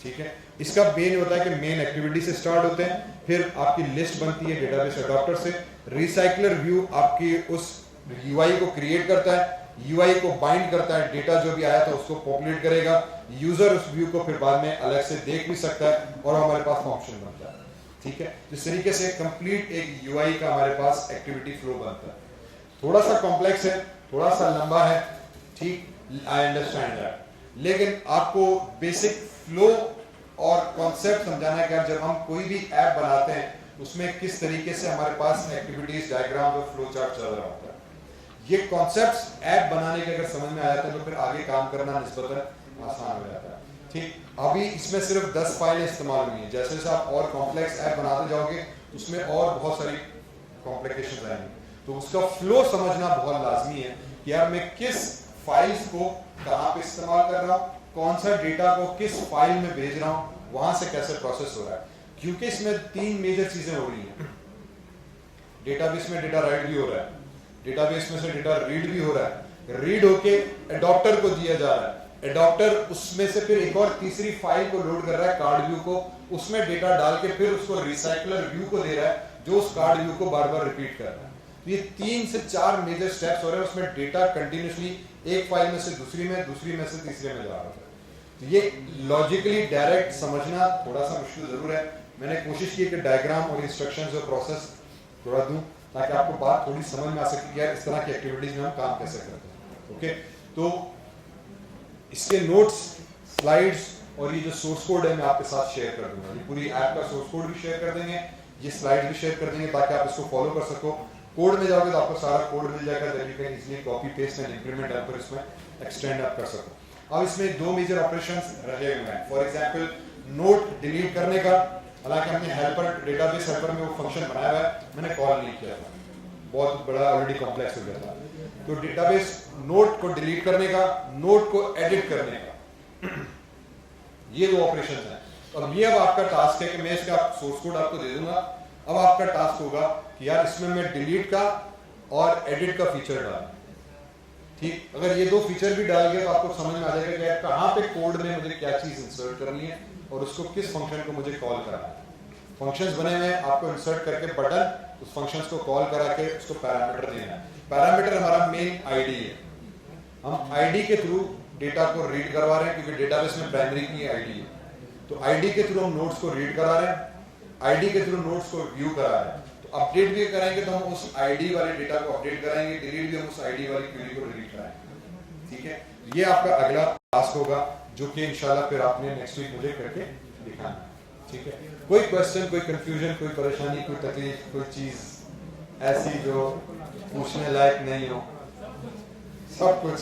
ठीक है, इसका मेन होता है कि मेन एक्टिविटी से स्टार्ट होते हैं, फिर आपकी लिस्ट बनती है डेटाबेस अडॉप्टर से, रिसाइकलर व्यू आपकी उस यूआई को क्रिएट करता है, यूआई को बाइंड करता है, डेटा जो भी आया था उसको पॉपुलेट करेगा, यूजर उस व्यू को फिर बाद में अलग से देख भी सकता है और हमारे पास फंक्शन बनता है। ठीक है, इस तरीके से कंप्लीट एक यूआई का हमारे पास एक्टिविटी फ्लो बनता है। थोड़ा सा कॉम्प्लेक्स है, थोड़ा सा लंबा है, ठीक, आई अंडरस्टैंड दैट, लेकिन आपको बेसिक फ्लो और कॉन्सेप्ट समझाना है कि जब हम कोई भी ऐप बनाते हैं उसमें किस तरीके से हमारे पास एक्टिविटीज डायग्राम और फ्लो चार्ट चल रहा होता है। ये कॉन्सेप्ट्स ऐप बनाने के अगर समझ में आ जाते हैं तो फिर आगे काम करना निस्बतन आसान हो जाता है। ठीक, अभी इसमें सिर्फ 10 फाइलें इस्तेमाल हुई हैं, जैसे जैसे आप और कॉम्प्लेक्स ऐप बनाते जाओगे उसमें और बहुत सारी कॉम्प्लिकेशन आएंगी, तो उसका फ्लो समझना बहुत लाजमी है कि यार मैं किस फाइल्स को कहाँ पे इस्तेमाल कर रहा हूँ, कौन सा डेटा को किस फाइल में भेज रहा हूँ, वहां से कैसे प्रोसेस हो रहा है। क्योंकि इसमें 3 मेजर चीजें हो रही हैं। डेटाबेस में डेटा राइट भी हो रहा है, डेटाबेस में से डेटा रीड भी हो रहा है, रीड होके एडॉप्टर को दिया जा रहा है, एडॉप्टर उसमें से फिर एक और तीसरी फाइल को लोड कर रहा है कार्ड व्यू को, उसमें डेटा डाल के फिर उसको रिसाइकलर व्यू को दे रहा है जो उस कार्ड व्यू को बार बार रिपीट कर रहा है। तो ये 3 से 4 मेजर स्टेप्स हो रहे हैं, उसमें डेटा कंटिन्यूसली एक फाइल में से दूसरी में, दूसरी में से तीसरे में जा रहा है। तो ये लॉजिकली डायरेक्ट समझना थोड़ा सा मुश्किल जरूर है। मैंने कोशिश की कि डायग्राम और इंस्ट्रक्शंस और प्रोसेस थोड़ा दूं ताकि आपको बात थोड़ी समझ में आ सके कि यार इस तरह की एक्टिविटीज में हम काम कैसे करते हैं। ओके, तो इसके नोट्स, स्लाइड्स और ये जो सोर्स कोड है मैं आपके साथ शेयर कर दूंगा। ये पूरी ऐप का सोर्स कोड भी शेयर कर देंगे, ये स्लाइड भी शेयर कर देंगे ताकि आप इसको फॉलो कर सको। कोड में जाओगे तो आपको सारा कोड मिल जाएगा, that you can easily copy paste and implement app पर इसमें एक्सटेंड आप कर सको। अब इसमें 2 मेजर ऑपरेशंस रहे हुए हैं। फॉर एग्जांपल नोट डिलीट करने का, हालांकि हमने हेल्पर डेटाबेस हेल्पर में वो फंक्शन बनाया हुआ है, मैंने कॉल नहीं किया था, बहुत बड़ा ऑलरेडी कॉम्प्लेक्स हो गया था। तो डेटाबेस नोट को डिलीट करने का, नोट को एडिट करने का, ये 2 ऑपरेशन हैं। और ये अब आपका टास्क है कि मैं इसका सोर्स कोड आपको दे दूंगा। अब आपका टास्क होगा कि यार इसमें मैं डिलीट का और एडिट का फीचर डालूं। ठीक, अगर ये 2 फीचर भी डाल गया तो आपको समझ में आ जाएगा कि कहाँ पे कोड में मुझे क्या चीज इंसर्ट करनी है और उसको किस फंक्शन को मुझे कॉल करना है। फंक्शंस बने हुए हैं, आपको इंसर्ट करके बटन उस फंक्शंस को कॉल करा के उसको पैरामीटर देना है। पैरामीटर हमारा मेन आईडी है। हम आईडी के थ्रू डेटा को रीड करवा रहे हैं क्योंकि डेटाबेस में प्राइमरी की आईडी है। तो आईडी के थ्रू हम नोट्स को रीड करा रहे हैं, आईडी के थ्रू नोट्स को व्यू करा रहे हैं। तो अपडेट भी कराएंगे तो हम उस आईडी वाले डेटा को अपडेट कराएंगे, डिलीट भी हम उस आईडी वाली क्वेरी को डिलीट कराएंगे। ठीक है, ये आपका अगला टास्क होगा जो कि इंशाल्लाह फिर आपने नेक्स्ट वीक मुझे करके दिखाना। ठीक है, कोई क्वेश्चन, कोई कंफ्यूजन, कोई परेशानी, कोई तकलीफ, कोई चीज ऐसी जो पूछने लायक नहीं हो, सब कुछ